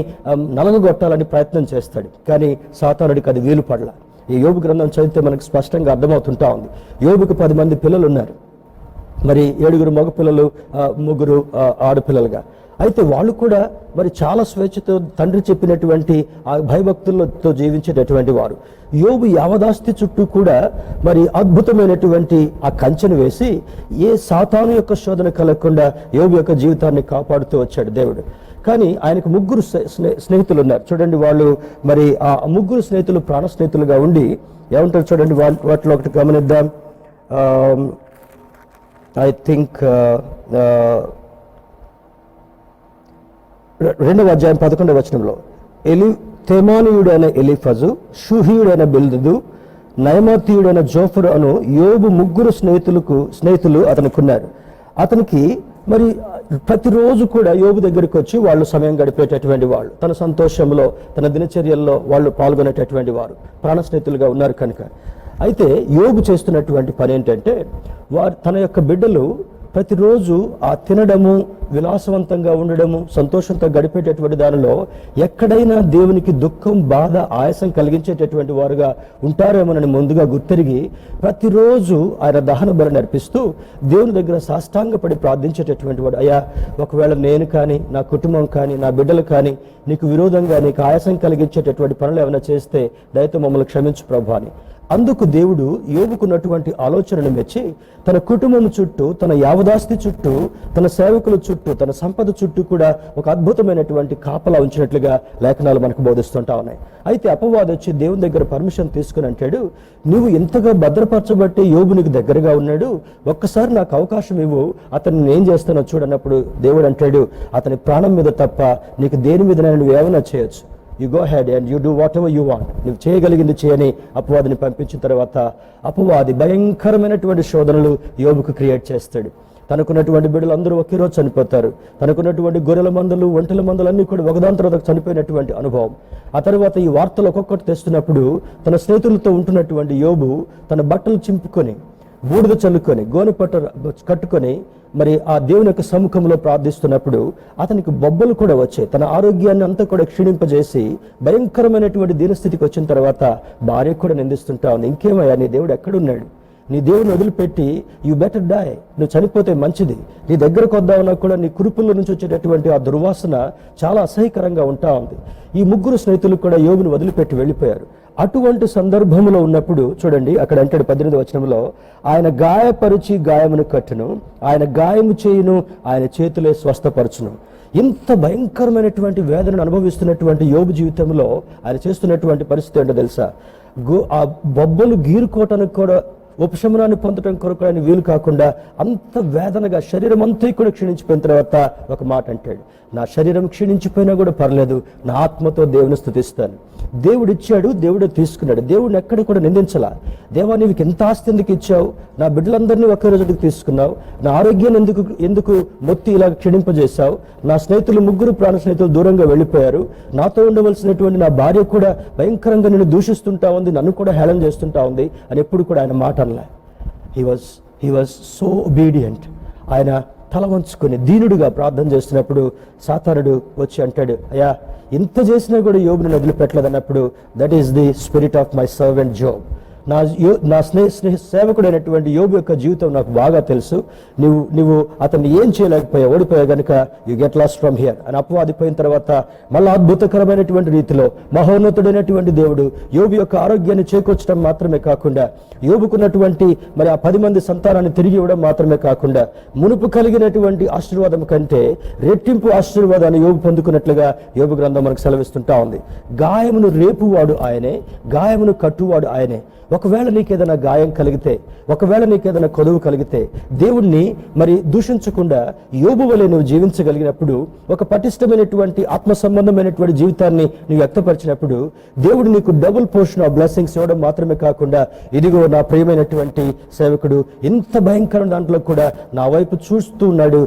నలగగొట్టాలని ప్రయత్నం చేస్తాడు. కానీ సాతానుడికి అది వీలు పడల. ఈ యోబు గ్రంథం చదివితే మనకు స్పష్టంగా అర్థమవుతుంటా ఉంది. యోబుకు 10 మంది పిల్లలు ఉన్నారు, మరి 7 మగ పిల్లలు, 3 ఆడపిల్లలుగా. అయితే వాళ్ళు కూడా మరి చాలా స్వేచ్ఛతో తండ్రి చెప్పినటువంటి ఆ భయభక్తులతో జీవించేటటువంటి వారు. యోబు యావదాస్తి చుట్టూ కూడా మరి అద్భుతమైనటువంటి ఆ కంచెను వేసి ఏ సాతాను యొక్క శోధన కలగకుండా యోబు యొక్క జీవితాన్ని కాపాడుతూ వచ్చాడు దేవుడు. కానీ ఆయనకు ముగ్గురు స్నేహితులు ఉన్నారు. చూడండి, వాళ్ళు మరి ఆ ముగ్గురు స్నేహితులు ప్రాణ స్నేహితులుగా ఉండి ఏమంటారు చూడండి, వాటిలో ఒకటి గమనిద్దాం. ఐ థింక్ 2వ అధ్యాయం 11వ వచనంలో తేమానీయుడైన ఎలీఫజు, షూహీయుడైన బిల్దదు, నయమాతీయుడైన జోఫరు అను యోబు ముగ్గురు స్నేహితులు అతనుకున్నారు. అతనికి మరి ప్రతిరోజు కూడా యోబు దగ్గరికి వచ్చి వాళ్ళు సమయం గడిపేటటువంటి వాళ్ళు, తన సంతోషంలో తన దినచర్యల్లో వాళ్ళు పాల్గొనేటటువంటి వారు, ప్రాణ స్నేహితులుగా ఉన్నారు కనుక. అయితే యోబు చేస్తున్నటువంటి పని ఏంటంటే, తన యొక్క బిడ్డలు ప్రతిరోజు ఆ తినడము, విలాసవంతంగా ఉండడము, సంతోషంతో గడిపేటటువంటి దానిలో ఎక్కడైనా దేవునికి దుఃఖం, బాధ, ఆయాసం కలిగించేటటువంటి వారుగా ఉంటారేమోనని ముందుగా గుర్తెరిగి ప్రతిరోజు ఆయన దహన బలి అర్పిస్తూ దేవుని దగ్గర సాష్టాంగపడి ప్రార్థించేటటువంటి వాడు. అయ్యా, ఒకవేళ నేను కానీ, నా కుటుంబం కానీ, నా బిడ్డలు కానీ నీకు విరోధంగా, నీకు ఆయాసం కలిగించేటటువంటి పనులు ఏమైనా చేస్తే దయతో మమ్మల్ని క్షమించు ప్రభు అని. అందుకు దేవుడు యోబుకున్నటువంటి ఆలోచనను మెచ్చి తన కుటుంబం చుట్టూ, తన యావదాస్తి చుట్టూ, తన సేవకుల చుట్టూ, తన సంపద చుట్టూ కూడా ఒక అద్భుతమైనటువంటి కాపలా ఉంచినట్లుగా లేఖనాలు మనకు బోధిస్తుంటా ఉన్నాయి. అయితే అపవాది వచ్చి దేవుని దగ్గర పర్మిషన్ తీసుకుని అంటాడు, నువ్వు ఎంతగా భద్రపరచబట్టి యోబు నీకు దగ్గరగా ఉన్నాడు, ఒక్కసారి నాకు అవకాశం ఇవ్వు, అతన్ని ఏం చేస్తానో చూడన్నప్పుడు దేవుడు అంటాడు, అతని ప్రాణం మీద తప్ప నీకు దేని మీద నువ్వు ఏమైనా చేయొచ్చు, you go head and you do what ever you want, నువ్వు చేయగలిగింది చేయని అపవాదిని పంపించిన తర్వాత అపవాది భయంకరమైనటువంటి శోధనలు యోబుకు క్రియేట్ చేస్తాడు. తనకున్నటువంటి బిడ్డలు అందరూ ఒకే రోజు చనిపోతారు. తనకున్నటువంటి గొర్రెల మందలు, ఒంటెల మందలు అన్నీ కూడా ఒకదాని తర్వాత చనిపోయినటువంటి అనుభవం. ఆ తర్వాత ఈ వార్తలు ఒక్కొక్కటి తెస్తున్నప్పుడు తన స్నేహితులతో ఉంటున్నటువంటి యోబు తన బట్టలు చింపుకొని, బూడిద చల్లుకొని, గోనెపట్ట కట్టుకొని మరి ఆ దేవుని యొక్క సముఖంలో ప్రార్థిస్తున్నప్పుడు అతనికి బొబ్బలు కూడా వచ్చాయి. తన ఆరోగ్యాన్ని అంతా కూడా క్షీణింపజేసి భయంకరమైనటువంటి దీనస్థితికి వచ్చిన తర్వాత భార్య కూడా నిందిస్తుంటా ఉంది, ఇంకేమయ్యా నీ దేవుడు ఎక్కడున్నాడు, నీ దేవుడిని వదిలిపెట్టి యూ బెటర్ డై, నువ్వు చనిపోతే మంచిది, నీ దగ్గరకు వద్దామన్నా కూడా నీ కురుపుల నుంచి వచ్చేటటువంటి ఆ దుర్వాసన చాలా అసహ్యకరంగా ఉంటా ఉంది. ఈ ముగ్గురు స్నేహితులు కూడా యోబుని వదిలిపెట్టి వెళ్ళిపోయారు. అటువంటి సందర్భంలో ఉన్నప్పుడు చూడండి, అక్కడ అంటాడు 18వ వచనంలో, ఆయన గాయపరిచి గాయమును కట్టును, ఆయన గాయము చేయును, ఆయన చేతులే స్వస్థపరచును. ఇంత భయంకరమైనటువంటి వేదనను అనుభవిస్తున్నటువంటి యోబు జీవితంలో ఆయన చేస్తున్నటువంటి పరిస్థితి ఏంటో తెలుసా, ఆ బొబ్బలు గీరుకోవటానికి కూడా ఉపశమనాన్ని పొందడం కొరకు ఆయన వీలు కాకుండా అంత వేదనగా శరీరం అంతా కూడా క్షీణించిపోయిన తర్వాత ఒక మాట అంటాడు, నా శరీరం క్షీణించిపోయినా కూడా పర్లేదు, నా ఆత్మతో దేవుని స్తుతిస్తాను. దేవుడు ఇచ్చాడు, దేవుడే తీసుకున్నాడు. దేవుడిని ఎక్కడ కూడా నిందించలా. దేవా, నీకు ఎంత ఆస్తి ఎందుకు ఇచ్చావు, నా బిడ్డలందరినీ ఒకే రోజుకి తీసుకున్నావు, నా ఆరోగ్యాన్ని ఎందుకు మొత్తి ఇలా క్షీణింపజేశావు, నా స్నేహితులు ముగ్గురు ప్రాణ స్నేహితులు దూరంగా వెళ్ళిపోయారు, నాతో ఉండవలసినటువంటి నా భార్య కూడా భయంకరంగా నిన్ను దూషిస్తుంటా ఉంది, నన్ను కూడా హేళన చేస్తుంటా ఉంది అని ఎప్పుడు కూడా ఆయన మాట అనలే. He was so obedient. ఆయన తల వంచుకొని దీనుడుగా ప్రార్థన చేస్తున్నప్పుడు సాతానుడు వచ్చి అంటాడు, అయ్యా, ఇంత చేసినా కూడా యోబుని వదిలిపెట్టలేదు అన్నప్పుడు, that is the spirit of my servant Job. నా సేవకుడైనటువంటి యోబు యొక్క జీవితం నాకు బాగా తెలుసు, నువ్వు అతన్ని ఏం చేయలేకపోయావు, ఓడిపోయావు కనుక you get lost from here అని అపవాదిపోయిన తర్వాత మళ్ళీ అద్భుతకరమైనటువంటి రీతిలో మహోన్నతుడైనటువంటి దేవుడు యోబు యొక్క ఆరోగ్యాన్ని చేకూర్చడం మాత్రమే కాకుండా, యోబుకున్నటువంటి మరి ఆ 10 మంది సంతానాన్ని తిరిగి ఇవ్వడం మాత్రమే కాకుండా, మునుపు కలిగినటువంటి ఆశీర్వాదం కంటే రెట్టింపు ఆశీర్వాదాన్ని యోబు పొందుకున్నట్లుగా యోబు గ్రంథం మనకు సెలవిస్తుంటా ఉంది. గాయమును రేపువాడు ఆయనే, గాయమును కట్టువాడు ఆయనే. ఒకవేళ నీకేదైనా గాయం కలిగితే, ఒకవేళ నీకేదైనా కొదువు కలిగితే, దేవుణ్ణి మరి దూషించకుండా యోబు వలె నువ్వు జీవించగలిగినప్పుడు, ఒక పటిష్టమైనటువంటి ఆత్మ సంబంధమైనటువంటి జీవితాన్ని నువ్వు వ్యక్తపరిచినప్పుడు, దేవుడు నీకు డబుల్ పోర్షన్ ఆఫ్ బ్లెస్సింగ్స్ ఇవ్వడం మాత్రమే కాకుండా, ఇదిగో నా ప్రియమైనటువంటి సేవకుడు ఇంత భయంకరమైన దాంట్లో కూడా నా వైపు చూస్తూ ఉన్నాడు,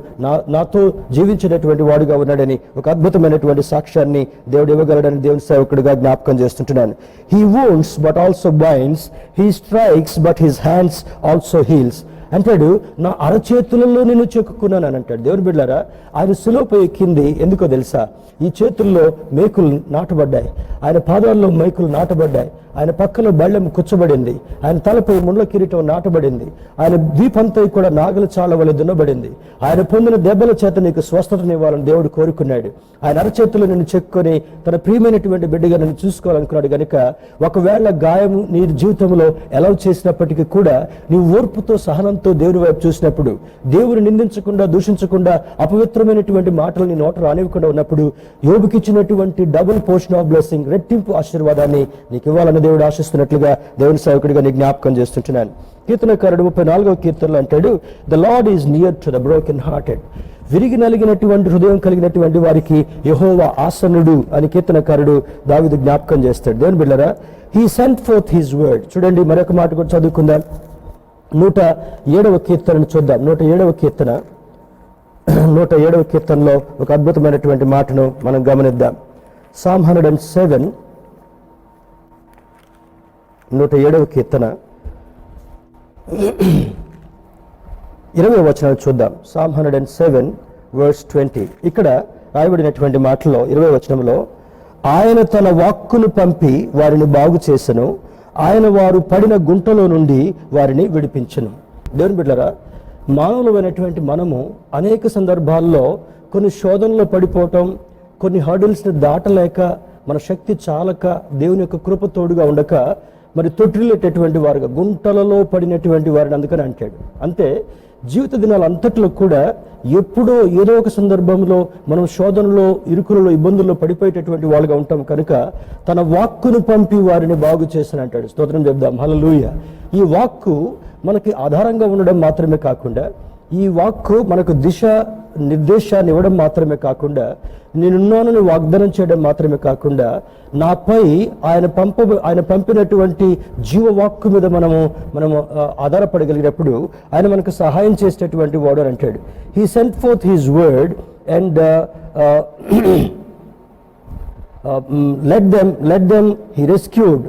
నాతో జీవించేటటువంటి వాడుగా ఉన్నాడని ఒక అద్భుతమైనటువంటి సాక్ష్యాన్ని దేవుడు ఇవ్వగలడని దేవుని సేవకుడిగా జ్ఞాపకం చేస్తుంటున్నాను. He wounds but also binds, he strikes but his hands also heals అంటాడు. నా అరచేతులలో నేను చెక్కుకున్నాను అని అంటాడు. దేవుని బిడ్డలారా, ఆయన శిలువపై ఎక్కింది ఎందుకో తెలుసా? ఈ చేతుల్లో మేకులు నాటబడ్డాయి, ఆయన పాదాల్లో మేకులు నాటబడ్డాయి, ఆయన పక్కలో బళ్ళెం కూర్చోబడింది, ఆయన తలపై ముండ్ల కిరీటం నాటబడింది, ఆయన దీపంతో కూడా నాగల చాల వలె దున్నబడింది. ఆయన పొందిన దెబ్బల చేత నీకు స్వస్థతనివ్వాలని దేవుడు కోరుకున్నాడు. ఆయన అరచేతులు నిన్ను చెక్కుని తన ప్రియమైనటువంటి బిడ్డగా నిన్ను చూసుకోవాలనుకున్నాడు గనుక, ఒకవేళ గాయము నీ జీవితంలో ఎలా చేసినప్పటికీ కూడా నీవు ఓర్పుతో, సహనంతో హృదయంతో దేవుని వైపు చూసినప్పుడు, దేవుని నిందించకుండా, దూషించకుండా, అపవిత్రమైనటువంటి మాటలు నీ నోట రానివ్వకుండా ఉన్నప్పుడు, యోబుకి ఇచ్చినటువంటి డబుల్ పోర్షన్ ఆఫ్ బ్లెస్సింగ్, రెట్టింపు ఆశీర్వాదాన్ని నీకు ఇవ్వాలని దేవుడు ఆశిస్తున్నట్లుగా దేవుని సేవకుడిగా నీ జ్ఞాపకం చేస్తుంటున్నాను. కీర్తనకారుడు 34వ కీర్తనలో అంటాడు, the lord is near to the broken hearted. విరిగి నలిగినటువంటి హృదయం కలిగినటువంటి వారికి యెహోవా ఆసన్నుడు అని కీర్తనకారుడు దావీదు జ్ఞాపకం చేస్తాడు. దేవుని బిడ్డలారా, he sent fourth his word. చూడండి, మరొక మాట కూడా చదువుకుందాం. 107వ కీర్తనను చూద్దాం. 107వ కీర్తనలో ఒక అద్భుతమైనటువంటి మాటను మనం గమనిద్దాం. Psalm 107, 107వ కీర్తన 20వ వచనాన్ని చూద్దాం. Psalm 107 verse 20. ఇక్కడ రాయబడినటువంటి మాటలో 20వ వచనంలో, ఆయన తన వాక్కును పంపి వారిని బాగు చేసెను, ఆయన వారు పడిన గుంటలో నుండి వారిని విడిపించెను. దేవుని బిడ్డలారా, మానవులమైనటువంటి మనము అనేక సందర్భాల్లో కొన్ని శోధనలో పడిపోవటం, కొన్ని హర్డిల్స్ని దాటలేక, మన శక్తి చాలక, దేవుని యొక్క కృప తోడుగా ఉండక మరి తొట్టిల్లేటటువంటి వారుగా, గుంటలలో పడినటువంటి వారిని అందుకని అంటాడు. అంతే జీవిత దినాలు అంతట్లో కూడా ఎప్పుడో ఏదో ఒక సందర్భంలో మనం శోధనలో, ఇరుకులలో, ఇబ్బందుల్లో పడిపోయేటటువంటి వాళ్ళుగా ఉంటాం కనుక తన వాక్కును పంపి వారిని బాగు చేసిన అంటాడు. స్తోత్రం చెప్దాం, హల్లెలూయా. ఈ వాక్కు మనకి ఆధారంగా ఉండడం మాత్రమే కాకుండా, ఈ వాక్కు మనకు దిశ నిర్దేశాన్ని ఇవ్వడం మాత్రమే కాకుండా, నేనున్నానని వాగ్దానం చేయడం మాత్రమే కాకుండా, నాపై ఆయన పంపినటువంటి జీవవాక్కు మీద మనము ఆధారపడగలిగినప్పుడు ఆయన మనకు సహాయం చేసేటటువంటి వాడు అని అంటాడు. He sent fourth his word and let them he rescued.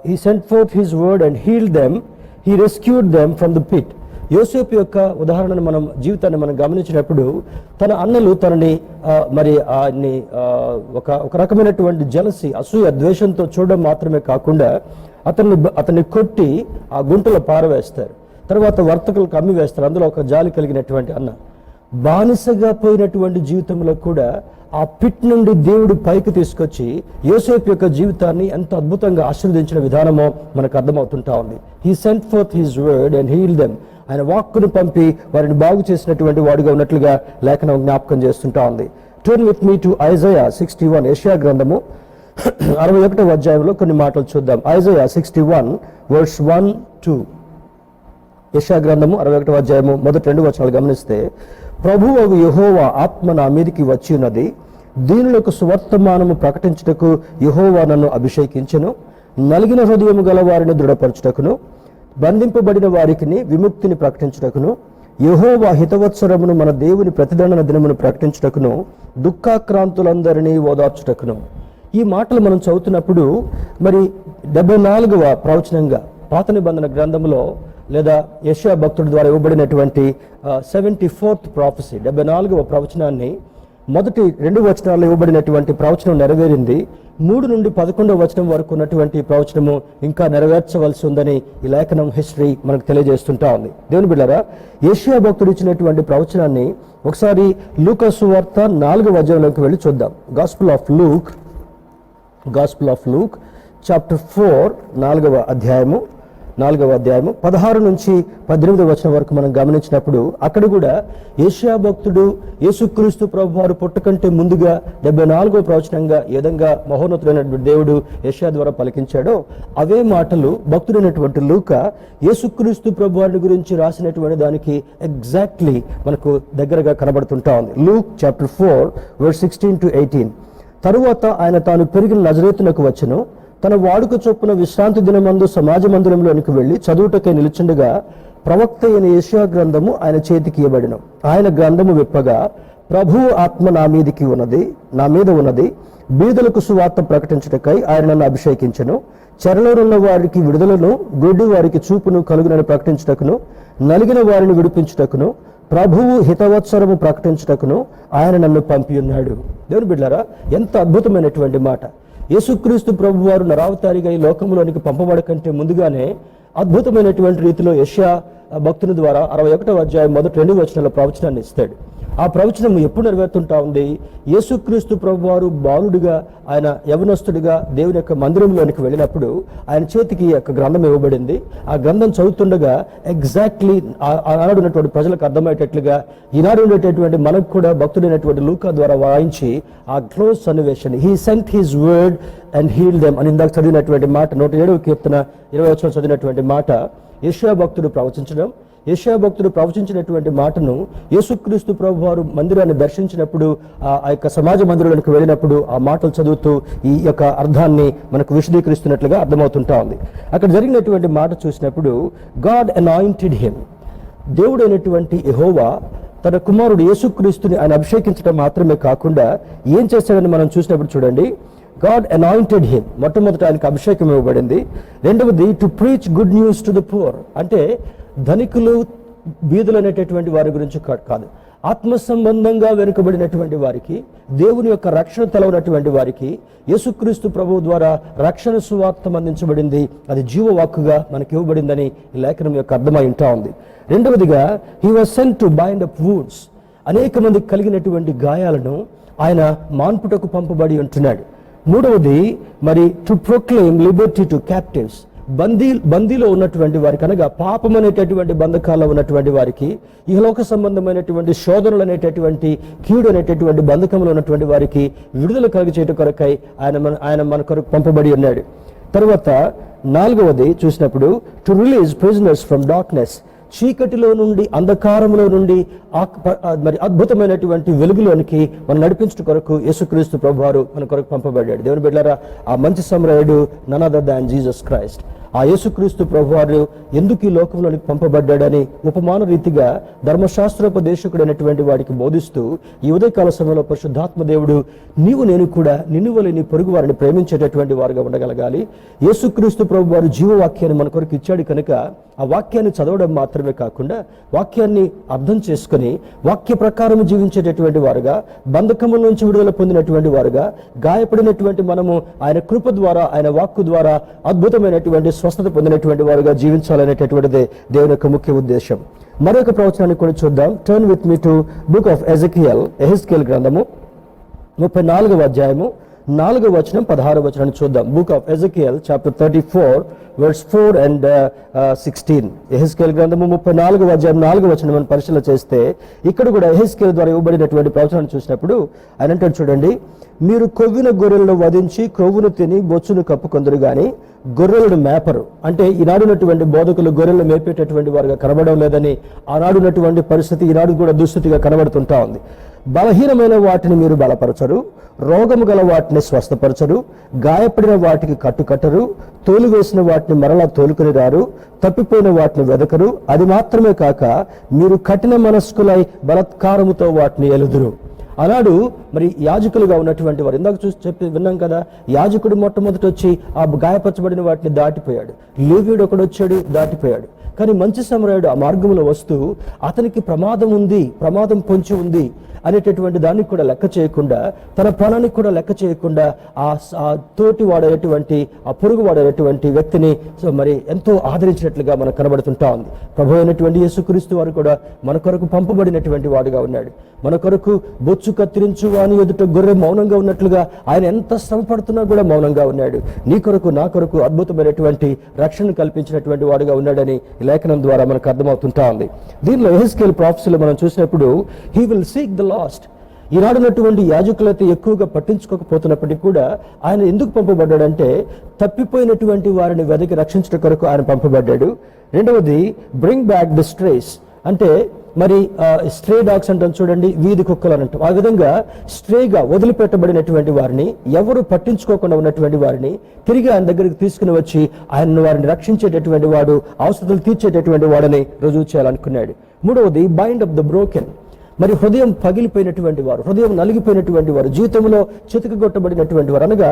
He sent forth his word and healed them. He rescued them from the pit. యోసేపు యొక్క ఉదాహరణను మనం జీవితాన్ని మనం గమనించినప్పుడు, తన అన్నలు తనని ఒక రకమైనటువంటి జలసి, అసూయ, ద్వేషంతో చూడడం మాత్రమే కాకుండా అతన్ని కొట్టి ఆ గుంటలో పారవేస్తారు. తర్వాత వర్తకులకు అమ్మి వేస్తారు. అందులో ఒక జాలి కలిగినటువంటి అన్న. బానిసగా పోయినటువంటి జీవితంలో కూడా ఆ పిట్ నుండి దేవుడు పైకి తీసుకొచ్చి యోసేపు యొక్క జీవితాన్ని ఎంత అద్భుతంగా ఆశీర్వదించిన విధానమో మనకు అర్థమవుతుంటా ఉంది. He sent fourth his word and healed them. ఆయన వాక్కును పంపి వారిని బాగు చేసినటువంటి వాడుగా ఉన్నట్లుగా లేఖనం జ్ఞాపకం చేస్తుంటా ఉంది. Turn with me to Isaiah 61, యెషయా గ్రంథము 61వ అధ్యాయంలో కొన్ని మాటలు చూద్దాం. Isaiah 61 verse 1-2. యెషయా గ్రంథము 61వ అధ్యాయము మొదటి 2 వచనాలు గమనిస్తే, ప్రభువగు యెహోవా ఆత్మ నా మీదికి వచ్చి ఉన్నది, దీనులకు సువర్తమానము ప్రకటించుటకు యెహోవా నన్ను అభిషేకించెను, నలిగిన హృదయము గల వారిని దృఢపరచుటకును, బంధింపబడిన వారికి విముక్తిని ప్రకటించుటకును, యెహోవా హితవత్సరమును మన దేవుని ప్రతిదండన దినమును ప్రకటించుటకును, దుఃఖాక్రాంతులందరినీ ఓదార్చుటకును. ఈ మాటలు మనం చదువుతున్నప్పుడు మరి 74వ ప్రవచనంగా పాత నిబంధన గ్రంథంలో లేదా యెషయా భక్తుడి ద్వారా ఇవ్వబడినటువంటి 74th ప్రాఫెసీ, 74వ ప్రవచనాన్ని మొదటి 2 వచనాల్లో ఇవ్వబడినటువంటి ప్రవచనం నెరవేరింది. 3 నుండి 11వ వచనం వరకు ఉన్నటువంటి ప్రవచనము ఇంకా నెరవేర్చవలసి ఉందని ఈ లేఖనం హిస్టరీ మనకు తెలియజేస్తుంటా ఉంది. దేవుని బిడ్డలారా, యెషయా భక్తుడు ఇచ్చినటువంటి ప్రవచనాన్ని ఒకసారి లూకా సువార్త 4వ అధ్యాయంలోకి వెళ్ళి చూద్దాం. గాస్పుల్ ఆఫ్ లూక్ చాప్టర్ 4, 4వ అధ్యాయము 16 నుంచి 18వ వచనం వరకు మనం గమనించినప్పుడు అక్కడ కూడా యెషయా భక్తుడు యేసుక్రీస్తు ప్రభువారు పుట్టకంటే ముందుగా 74వ ప్రవచనంగా ఏ విధంగా మహోన్నతుడైనటువంటి దేవుడు యెషయా ద్వారా పలికించాడో అవే మాటలు భక్తుడైనటువంటి లూకా యేసుక్రీస్తు ప్రభువారి గురించి రాసినటువంటి దానికి ఎగ్జాక్ట్లీ మనకు దగ్గరగా కనబడుతుంటా ఉంది. Luke chapter 4 verse 16-18. తరువాత ఆయన తాను పెరిగిన నజరేతునకు వచ్చెను, తన వాడుక చొప్పున విశ్రాంతి దినమందు సమాజ మందిరంలోనికి వెళ్లి చదువుటకై నిలుచుండగా ప్రవక్త అయిన యెషయా గ్రంథము ఆయన చేతికి ఇవ్వబడెను. ఆయన గ్రంథము విప్పగా, ప్రభువు ఆత్మ నా మీద ఉన్నది, బీదలకు సువార్త ప్రకటించుటకై ఆయన నన్ను అభిషేకించెను, చెరలోనున్న వారికి విడుదలను, గుడ్డి వారికి చూపును కలుగునని ప్రకటించుటకును, నలిగిన వారిని విడిపించుటకును, ప్రభువు హితవత్సరము ప్రకటించుటకును ఆయన నన్ను పంపి ఉన్నాడు. దేవుని బిడ్డలారా, ఎంత అద్భుతమైనటువంటి మాట. యేసుక్రీస్తు ప్రభువారు నరావతారిగా ఈ లోకంలోనికి పంపబడకంటే ముందుగానే అద్భుతమైనటువంటి రీతిలో యెషయా భక్తుని ద్వారా 61వ అధ్యాయం మొదటి 2 వచనాల ప్రవచనాన్ని ఇస్తాడు. ఆ ప్రవచనం ఎప్పుడు నెరవేరుతుంటా ఉంది? యేసుక్రీస్తు ప్రభువారు బాలుడిగా, ఆయన యవనస్తుడిగా దేవుని యొక్క మందిరంలోనికి వెళ్ళినప్పుడు ఆయన చేతికి ఈ యొక్క గ్రంథం ఇవ్వబడింది. ఆ గ్రంథం చదువుతుండగా ఎగ్జాక్ట్లీ ఆనాడు ఉన్నటువంటి ప్రజలకు అర్థమయ్యేటట్లుగా ఈనాడు ఉండేటటువంటి మనకు కూడా భక్తుడైనటువంటి లూకా ద్వారా వాయించి ఆ క్లోజ్ సన్నివేశాన్ని he sent his word and heal them అని ఇందాక చదివినటువంటి మాట, 107వ కీర్తన 20వ చదివినటువంటి మాట, యెషయా భక్తుడు ప్రవచించడం. యెషయా భక్తుడు ప్రవచించినటువంటి మాటను యేసుక్రీస్తు ప్రభువారు మందిరాన్ని దర్శించినప్పుడు, ఆ యొక్క సమాజ మందిరంలోకి వెళ్ళినప్పుడు ఆ మాటలు చదువుతూ ఈ యొక్క అర్థాన్ని మనకు విశదీకరిస్తున్నట్లుగా అర్థమవుతుంటా ఉంది. అక్కడ జరిగినటువంటి మాట చూసినప్పుడు గాడ్ అనాయింటెడ్ హిమ్, దేవుడైనటువంటి యెహోవా తన కుమారుడు యేసుక్రీస్తుని ఆయన అభిషేకించడం మాత్రమే కాకుండా ఏం చేశాడని మనం చూసినప్పుడు చూడండి, గాడ్ అనాయింటెడ్ హిమ్, మొట్టమొదట ఆయనకు అభిషేకం ఇవ్వబడింది. రెండవది to preach good news to the poor, అంటే ధనికులు బీదులు అనేటటువంటి వారి గురించి కాదు, ఆత్మ సంబంధంగా వెనుకబడినటువంటి వారికి, దేవుని యొక్క రక్షణ తెలవనటువంటి వారికి యేసుక్రీస్తు ప్రభువు ద్వారా రక్షణ సువార్త అందించబడింది. అది జీవవాక్కుగా మనకి ఇవ్వబడిందని ఈ లేఖనం యొక్క అర్థమై ఉంటా ఉంది. రెండవదిగా he was sent to bind up wounds, అనేక మందికి కలిగినటువంటి గాయాలను ఆయన మాన్పుటకు పంపబడి ఉంటున్నాడు. మూడవది మరి to proclaim liberty to captives, బందీలో ఉన్నటువంటి వారికి, అనగా పాపం అనేటటువంటి బంధకాల్లో ఉన్నటువంటి వారికి, ఇహలోక సంబంధమైనటువంటి శోధనలు అనేటటువంటి కీడు అనేటటువంటి బంధకంలో ఉన్నటువంటి వారికి విడుదల కలిగచేయట కొరకై ఆయన మన కొరకు పంపబడి ఉన్నాడు. తర్వాత నాలుగవది చూసినప్పుడు to release prisoners from darkness, చీకటిలో నుండి, అంధకారంలో నుండి మరి అద్భుతమైనటువంటి వెలుగులోనికి మనం నడిపించడం కొరకు యేసుక్రీస్తు ప్రభువారు మన కొరకు పంపబడ్డాడు. దేవుని బిడ్డలారా, ఆ మంచి సమరయుడు none other than Jesus Christ. ఆ యేసుక్రీస్తు ప్రభువారు ఎందుకు ఈ లోకంలోనికి పంపబడ్డాడని ఉపమాన రీతిగా ధర్మశాస్త్రోపదేశకుడైనటువంటి వాడికి బోధిస్తూ ఈ ఉదయకాల సమయంలో పరిశుద్ధాత్మ దేవుడు నీవు నేను కూడా నిన్ను వలె నీ పొరుగు వారిని ప్రేమించేటటువంటి వారుగా ఉండగలగాలి. యేసుక్రీస్తు ప్రభువారు జీవవాక్యాన్ని మన కొరకు ఇచ్చాడు కనుక ఆ వాక్యాన్ని చదవడం మాత్రమే కాకుండా వాక్యాన్ని అర్థం చేసుకుని వాక్య ప్రకారం జీవించేటటువంటి వారుగా, బంధకముల నుంచి విడుదల పొందినటువంటి వారుగా, గాయపడినటువంటి మనము ఆయన కృప ద్వారా, ఆయన వాక్కు ద్వారా అద్భుతమైనటువంటి స్వస్థత పొందినటువంటి వారుగా జీవించాలనేటటువంటిదే దేవుని యొక్క ముఖ్య ఉద్దేశం. మరొక ప్రవచనాన్ని కూడా చూద్దాం. Turn with me to book of Ezekiel గ్రంథము 34వ అధ్యాయము 4వ వచనం 16వ వచనాన్ని చూద్దాం. Book of Ezekiel chapter 34 verse 4 and 16. Ezekiel గ్రంథము 34వ అధ్యాయం 4వ వచనం మనం పరిశీలన చేస్తే ఇక్కడ కూడా ఎహెజ్కేల్ ద్వారా ఇవ్వబడినటువంటి ప్రవచనాన్ని చూసినప్పుడు ఆయన అంటాడు చూడండి, మీరు కొవ్విన గొర్రెలను వధించి క్రొవ్వును తిని బొచ్చును కప్పుకొందరు గాని గొర్రెలను మేపరు. అంటే ఈనాడున్నటువంటి బోధకులు గొర్రెలు మేపేటటువంటి వారుగా కనబడడం లేదని ఆనాడున్నటువంటి పరిస్థితి ఈనాడు కూడా దుస్థితిగా కనబడుతుంటా ఉంది. బలహీనమైన వాటిని మీరు బలపరచరు, రోగము గల వాటిని స్వస్థపరచరు, గాయపడిన వాటికి కట్టుకట్టరు, తోలు వేసిన వాటిని మరలా తోలుకుని రారు, తప్పిపోయిన వాటిని వెదకరు. అది మాత్రమే కాక మీరు కఠిన మనస్కులై బలత్కారముతో వాటిని ఎలుదురు. ఆనాడు మరి యాజకులుగా ఉన్నటువంటి వారు, ఇందాక విన్నాం కదా, యాజకుడు మొట్టమొదటి వచ్చి ఆ గాయపరచబడిన వాటిని దాటిపోయాడు. లేవీయుడు ఒకడు వచ్చాడు, దాటిపోయాడు. కానీ మంచి సమరయుడు ఆ మార్గంలో వస్తూ అతనికి ప్రమాదం ఉంది, ప్రమాదం పొంచి ఉంది అనేటటువంటి దానికి కూడా లెక్క చేయకుండా, తన ప్రాణానికి కూడా లెక్క చేయకుండా ఆ తోటి వాడేటువంటి, ఆ పొరుగు వాడేటువంటి వ్యక్తిని మరి ఎంతో ఆదరించినట్లుగా మనకు కనబడుతుంటా ఉంది. ప్రభు అయినటువంటి యేసుక్రీస్తు వారు కూడా మన కొరకు పంపబడినటువంటి వాడుగా ఉన్నాడు. మన కొరకు బొచ్చు కత్తిరించు వాని ఎదుట గొర్రె మౌనంగా ఉన్నట్లుగా ఆయన ఎంత శ్రమ పడుతున్నా కూడా మౌనంగా ఉన్నాడు. నీ కొరకు నా కొరకు అద్భుతమైనటువంటి రక్షణ కల్పించినటువంటి వాడుగా ఉన్నాడని ఈ లేఖనం ద్వారా మనకు అర్థమవుతుంటా ఉంది. దీనిలో ఎహెజ్కేల్ ప్రాఫెసీలో మనం చూసినప్పుడు he will seek the lost. ఈనాడున్నటువంటి యాజకులైతే ఎక్కువగా పట్టించుకోకపోతున్నప్పటికీ కూడా ఆయన ఎందుకు పంపబడ్డాడంటే తప్పిపోయినటువంటి వారిని వెదకి రక్షించడం కొరకు ఆయన పంపబడ్డాడు. రెండవది బ్రింగ్ బ్యాక్ ది స్ట్రేస్, అంటే మరి స్ట్రే డాగ్స్ అంటాం చూడండి, వీధి కుక్కలు అని అంటాం. ఆ విధంగా స్ట్రేగా వదిలిపెట్టబడినటువంటి వారిని, ఎవరు పట్టించుకోకుండా ఉన్నటువంటి వారిని తిరిగి ఆయన దగ్గరికి తీసుకుని వచ్చి ఆయన వారిని రక్షించేటటువంటి వాడు, అవసరాలు తీర్చేటటువంటి వాడని రుజువు చేయాలనుకున్నాడు. మూడవది బైండ్ అప్ ద బ్రోకెన్, మరి హృదయం పగిలిపోయినటువంటి వారు, హృదయం నలిగిపోయినటువంటి వారు, జీవితంలో చితకగొట్టబడినటువంటి వారు, అనగా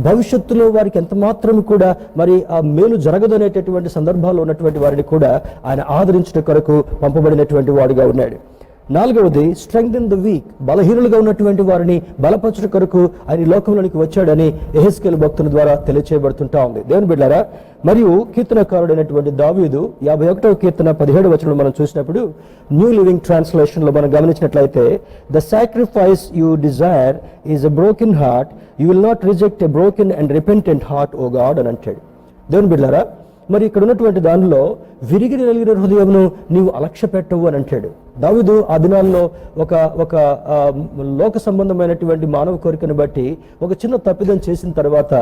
భవిష్యత్తులో వారికి ఎంత మాత్రం కూడా మరి ఆ మేలు జరగదనేటటువంటి సందర్భాల్లో ఉన్నటువంటి వారిని కూడా ఆయన ఆదరించడం కొరకు పంపబడినటువంటి వాడుగా ఉన్నాడు. 4వది స్ట్రెంగ్థెన్ ద వీక్, బలహీనులుగా ఉన్నటువంటి వారిని బలపరచుట కొరకు ఆయన ఈ లోకంలోనికి వచ్చాడని యెహెజ్కేలు భక్తుల ద్వారా తెలియచేయబడుతుంటా ఉంది. దేవుని బిడ్డలారా, మరియు కీర్తనకారుడైనటువంటి దావీదు 51వ కీర్తన 17వ వచనంలో మనం చూసినప్పుడు న్యూ లివింగ్ ట్రాన్స్లేషన్ లో మనం గమనించినట్లయితే, the sacrifice you desire is a broken heart, you will not reject a broken and repentant heart O God అని అంటాడు. దేవుని బిడ్డలారా, మరి ఇక్కడ ఉన్నటువంటి దానిలో విరిగి నలిగిన హృదయమును నీవు అలక్ష్య పెట్టవు అని అంటాడు. దావీదు ఆ దినాల్లో ఒక లోక సంబంధమైనటువంటి మానవ కోరికను బట్టి ఒక చిన్న తప్పిదం చేసిన తర్వాత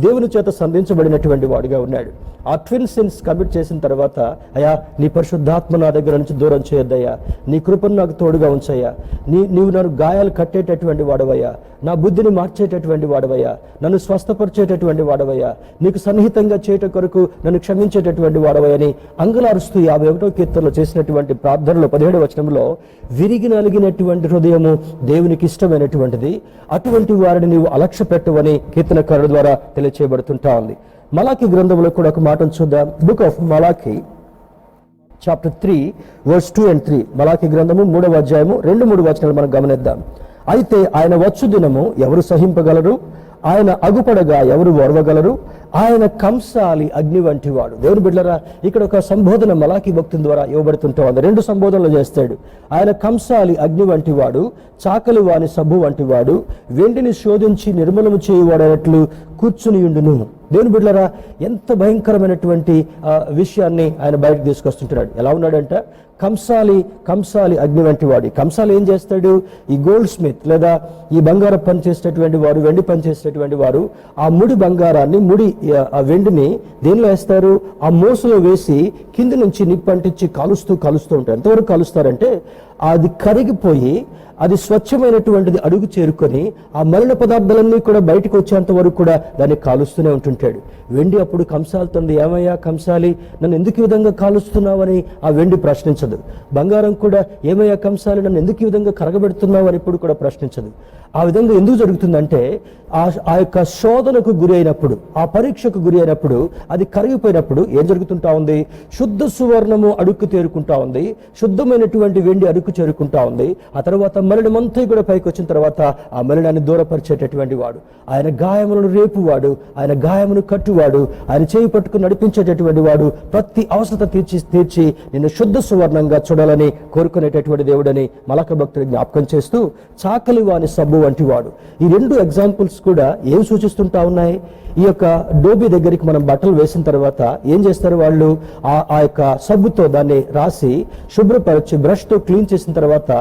దేవుని చేత సంధించబడినటువంటి వాడిగా ఉన్నాడు. ఆ ట్విన్ సిన్స్ కమిట్ చేసిన తర్వాత, అయ్యా నీ పరిశుద్ధాత్మ నా దగ్గర నుంచి దూరం చేయొద్దయ్యా, నీ కృపను నాకు తోడుగా ఉంచయ్యా, నీవు నన్ను గాయాలు కట్టేటటువంటి వాడవయ్యా, నా బుద్ధిని మార్చేటటువంటి వాడవయ్యా, నన్ను స్వస్థపరిచేటటువంటి వాడవయ్యా, నీకు సన్నిహితంగా చేయట కొరకు నన్ను క్షమించేటటువంటి వాడవయ్యని అంగలారుస్తూ 51వ కీర్తనలో చేసినటువంటి ప్రార్థనలో 17వ వచనంలో విరిగి నలిగినటువంటి హృదయము దేవునికి ఇష్టమైనటువంటిది, అటువంటి వారిని నీవు అలక్ష్య పెట్టవని కీర్తనకారుల ద్వారా తెలియచేయబడుతుంటా ఉంది. మలాకి గ్రంథంలో కూడా ఒక మాటను చూద్దాం. బుక్ ఆఫ్ మలాకి చాప్టర్ 3 వర్స్ 2 and 3. మలాకి గ్రంథము 3వ అధ్యాయము 2-3 వచనాలు మనం గమనిద్దాం. అయితే ఆయన వచ్చు దినము ఎవరు సహింపగలరు, ఆయన అగుపడగా ఎవరు ఓర్వగలరు, ఆయన కంసాలి అగ్ని వంటి వాడు. దేవుని బిడ్డలారా, ఇక్కడ ఒక సంబోధన మలాకి భక్తుల ద్వారా ఇవ్వబడుతుంటా ఉంది. 2 సంబోధనలు చేస్తాడు. ఆయన కంసాలి అగ్ని వంటి వాడు, చాకలి వాని సబ్బు వంటి వాడు, వెండిని శోధించి నిర్మూలము చేయువాడనట్లు కూర్చునియుండును. దేవుని బిడ్డలారా, ఎంత భయంకరమైనటువంటి విషయాన్ని ఆయన బయటకు తీసుకొస్తుంటున్నాడు. ఎలా ఉన్నాడంట? కంసాలి అగ్ని వంటి వాడు. కంసాలి ఏం చేస్తాడు? ఈ గోల్డ్ స్మిత్ లేదా ఈ బంగారం పని చేసేటటువంటి వారు, వెండి పని చేసేటటువంటి వారు ఆ ముడి బంగారాన్ని, ఆ వెండిని దేనిలో వేస్తారు? ఆ మోసలో వేసి కింది నుంచి నిప్పంటించి కాలుస్తూ ఉంటారు. ఎంతవరకు కాలుస్తారంటే అది కరిగిపోయి అది స్వచ్ఛమైనటువంటిది అడుగు చేరుకొని ఆ మలిన పదార్థాలన్నీ కూడా బయటకు వచ్చేంత వరకు కూడా దాన్ని కాలుస్తూనే ఉంటుంటాడు. వెండి అప్పుడు కంసాలుతుంది, ఏమయ్యా కంసాలి, నన్ను ఎందుకు ఈ విధంగా కాలుస్తున్నావని ఆ వెండి ప్రశ్నించదు. బంగారం కూడా, ఏమయ్యా కంసాలి, నన్ను ఎందుకు ఈ విధంగా కరగబెడుతున్నావు అని ఇప్పుడు కూడా ప్రశ్నించదు. ఆ విధంగా ఎందుకు జరుగుతుందంటే ఆ యొక్క శోధనకు గురి అయినప్పుడు, ఆ పరీక్షకు గురి అయినప్పుడు, అది కరిగిపోయినప్పుడు ఏం జరుగుతుంటా ఉంది? శుద్ధ సువర్ణము అడుక్కు చేరుకుంటా ఉంది, శుద్ధమైనటువంటి వెండి అడుక్కు చేరుకుంటా ఉంది. ఆ తర్వాత మలినమంతా కూడా పైకి వచ్చిన తర్వాత ఆ మలినాన్ని దూరపరిచేటటువంటి వాడు, ఆయన గాయములను రేపువాడు, ఆయన గాయమును కట్టువాడు, ఆయన చేయి పట్టుకుని నడిపించేటటువంటి వాడు, ప్రతి అవసరత తీర్చి నిన్ను శుద్ధ సువర్ణంగా చూడాలని కోరుకునేటటువంటి దేవుడని మలక భక్తుడు జ్ఞాపకం చేస్తూ, చాకలి వాని సబ్బు వంటి వాడు. ఈ 2 ఎగ్జాంపుల్స్ కూడా ఏం సూచిస్తుంటా ఉన్నాయి? ఈ యొక్క డోబీ దగ్గరికి మనం బట్టలు వేసిన తర్వాత ఏం చేస్తారు వాళ్ళు? ఆ యొక్క సబ్బుతో దాన్ని రాసి శుభ్రపరిచి బ్రష్తో క్లీన్ చేసిన తర్వాత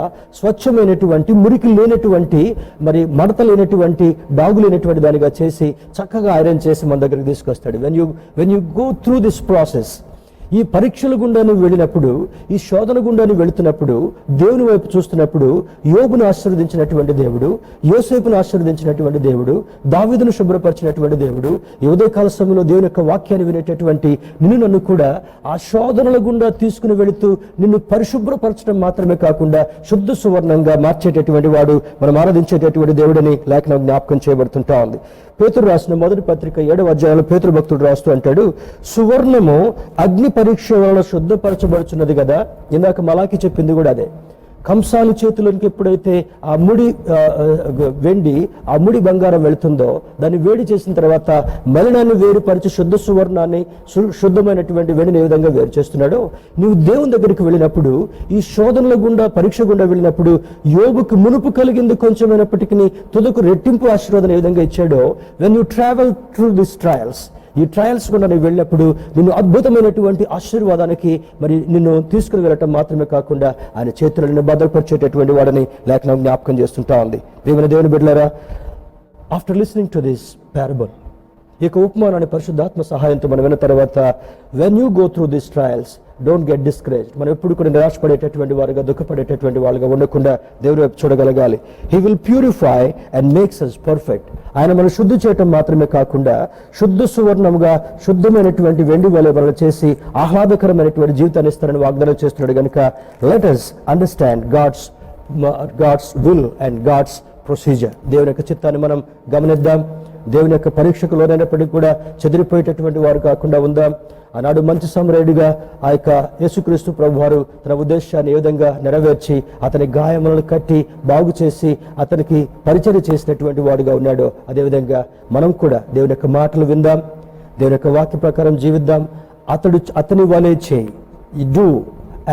స్వచ్ఛమైనటువంటి, మురికి లేనటువంటి, మరి మడత లేనటువంటి, డాగు లేనటువంటి దానిగా చేసి చక్కగా ఐరన్ చేసి మన దగ్గరికి తీసుకొస్తాడు. When you go through this process, ఈ పరీక్షల గుండా నువ్వు వెళ్ళినప్పుడు, ఈ శోధన గుండా నువ్వు వెళుతున్నప్పుడు, దేవుని వైపు చూస్తున్నప్పుడు, యోబును ఆశీర్వదించినటువంటి దేవుడు, యోసేపును ఆశీర్వదించినటువంటి దేవుడు, దావీదును శుభ్రపరిచినటువంటి దేవుడు, ఈ ఉదయకాల సమయంలో దేవుని యొక్క వాక్యాన్ని వినేటటువంటి నన్ను కూడా ఆ శోధనల గుండా తీసుకుని వెళుతూ నిన్ను పరిశుభ్రపరచడం మాత్రమే కాకుండా శుద్ధ సువర్ణంగా మార్చేటటువంటి వాడు, మనం ఆరాధించేటటువంటి దేవుడని లేఖనం జ్ఞాపకం చేయబడుతుంటా ఉంది. పేతురు రాసిన మొదటి పత్రిక 7వ అధ్యాయంలో పేతురు భక్తుడు రాస్తూ అంటాడు, సువర్ణము అగ్ని పరీక్ష వలన శుద్ధపరచబడుచున్నది కదా. ఇందాక మలాకి చెప్పింది కూడా అదే. కంసాలి చేతులోనికి ఎప్పుడైతే ఆ ముడి వెండి, ఆ ముడి బంగారం వెళుతుందో, దాన్ని వేడి చేసిన తర్వాత మలినాన్ని వేరుపరిచి శుద్ధ సువర్ణాన్ని, శుద్ధమైనటువంటి వెండిని ఏ విధంగా వేరు చేస్తున్నాడో, నీవు దేవుని దగ్గరికి వెళ్ళినప్పుడు, ఈ శోధనల గుండా, పరీక్ష గుండా వెళ్ళినప్పుడు, యోబుకు మునుపు కలిగింది కొంచెమైనప్పటికీ తుదకు రెట్టింపు ఆశీర్వాదం ఏ విధంగా ఇచ్చాడో, when you travel through this trials, ఈ ట్రయల్స్ కూడా నువ్వు వెళ్ళినప్పుడు నిన్ను అద్భుతమైనటువంటి ఆశీర్వాదానికి మరి నిన్ను తీసుకుని వెళ్ళటం మాత్రమే కాకుండా ఆయన చేతుల్లో నిన్ను భద్రపరిచేటటువంటి వాడని లేఖనం జ్ఞాపకం చేస్తుంటా ఉంది. ప్రియమైన దేవుని బిడ్డలారా, after listening to this parable, ఈ ఉపమానాన్ని పరిశుద్ధాత్మ సహాయంతో మనం విన్న తర్వాత, when you go through this trials, don't get discouraged. మనం ఎప్పుడు కూడా నిరాశపడేటటువంటి వారుగా, దుఃఖపడేటటువంటి వాళ్ళుగా ఉండకుండా దేవుని వైపు చూడగలగాలి. He will purify and makes us perfect. ఆయన మనం శుద్ధి చేయటం మాత్రమే కాకుండా శుద్ధ సువర్ణముగా, శుద్ధమైనటువంటి వెండి వలె మనం చేసి ఆహ్లాదకరమైనటువంటి జీవితాన్ని ఇస్తారని వాగ్దానం చేస్తున్నాడు. కనుక let us understand God's will and God's procedure. దేవుని యొక్క చిత్తాన్ని మనం గమనిద్దాం. దేవుని యొక్క పరీక్షకు లోనైనప్పటికీ కూడా చెదిరిపోయేటటువంటి వారు కాకుండా ఉందాం. ఆనాడు మంచి సమరయుడిగా ఆ యొక్క యేసుక్రీస్తు ప్రభువారు తన ఉద్దేశాన్ని ఏ విధంగా నెరవేర్చి అతని గాయములను కట్టి బాగు చేసి అతనికి పరిచర్య చేసినటువంటి వాడుగా ఉన్నాడో అదేవిధంగా మనం కూడా దేవుని యొక్క మాటలు విందాం, దేవుని యొక్క వాక్య ప్రకారం జీవిద్దాం. అతని వలే చేయి, డూ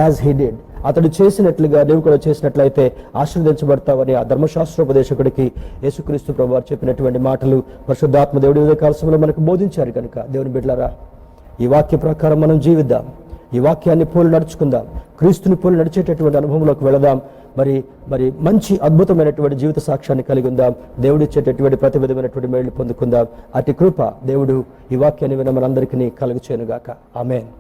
యాజ్ హీ డిడ్. అతడు చేసినట్లుగా నీవు కూడా చేసినట్లయితే ఆశీర్వదించబడతావని ఆ ధర్మశాస్త్రోపదేశకుడికి యేసుక్రీస్తు ప్రభువారు చెప్పినటువంటి మాటలు పరిశుద్ధాత్మ దేవుడి ఉదయకాల సమయంలో మనకు బోధించారు కనుక దేవుని బిడ్డలారా, ఈ వాక్య ప్రకారం మనం జీవిద్దాం, ఈ వాక్యాన్ని పోలి నడుచుకుందాం, క్రీస్తుని పోలి నడిచేటటువంటి అనుభవంలోకి వెళదాం. మరి మంచి అద్భుతమైనటువంటి జీవిత సాక్ష్యాన్ని కలిగి ఉందాం. దేవుడిచ్చేటటువంటి ప్రతి విధమైనటువంటి మేళ్లు పొందుకుందాం. అటు కృప దేవుడు ఈ వాక్యాన్ని విన మనందరికీ కలుగుచేయునుగాక. ఆమేన్.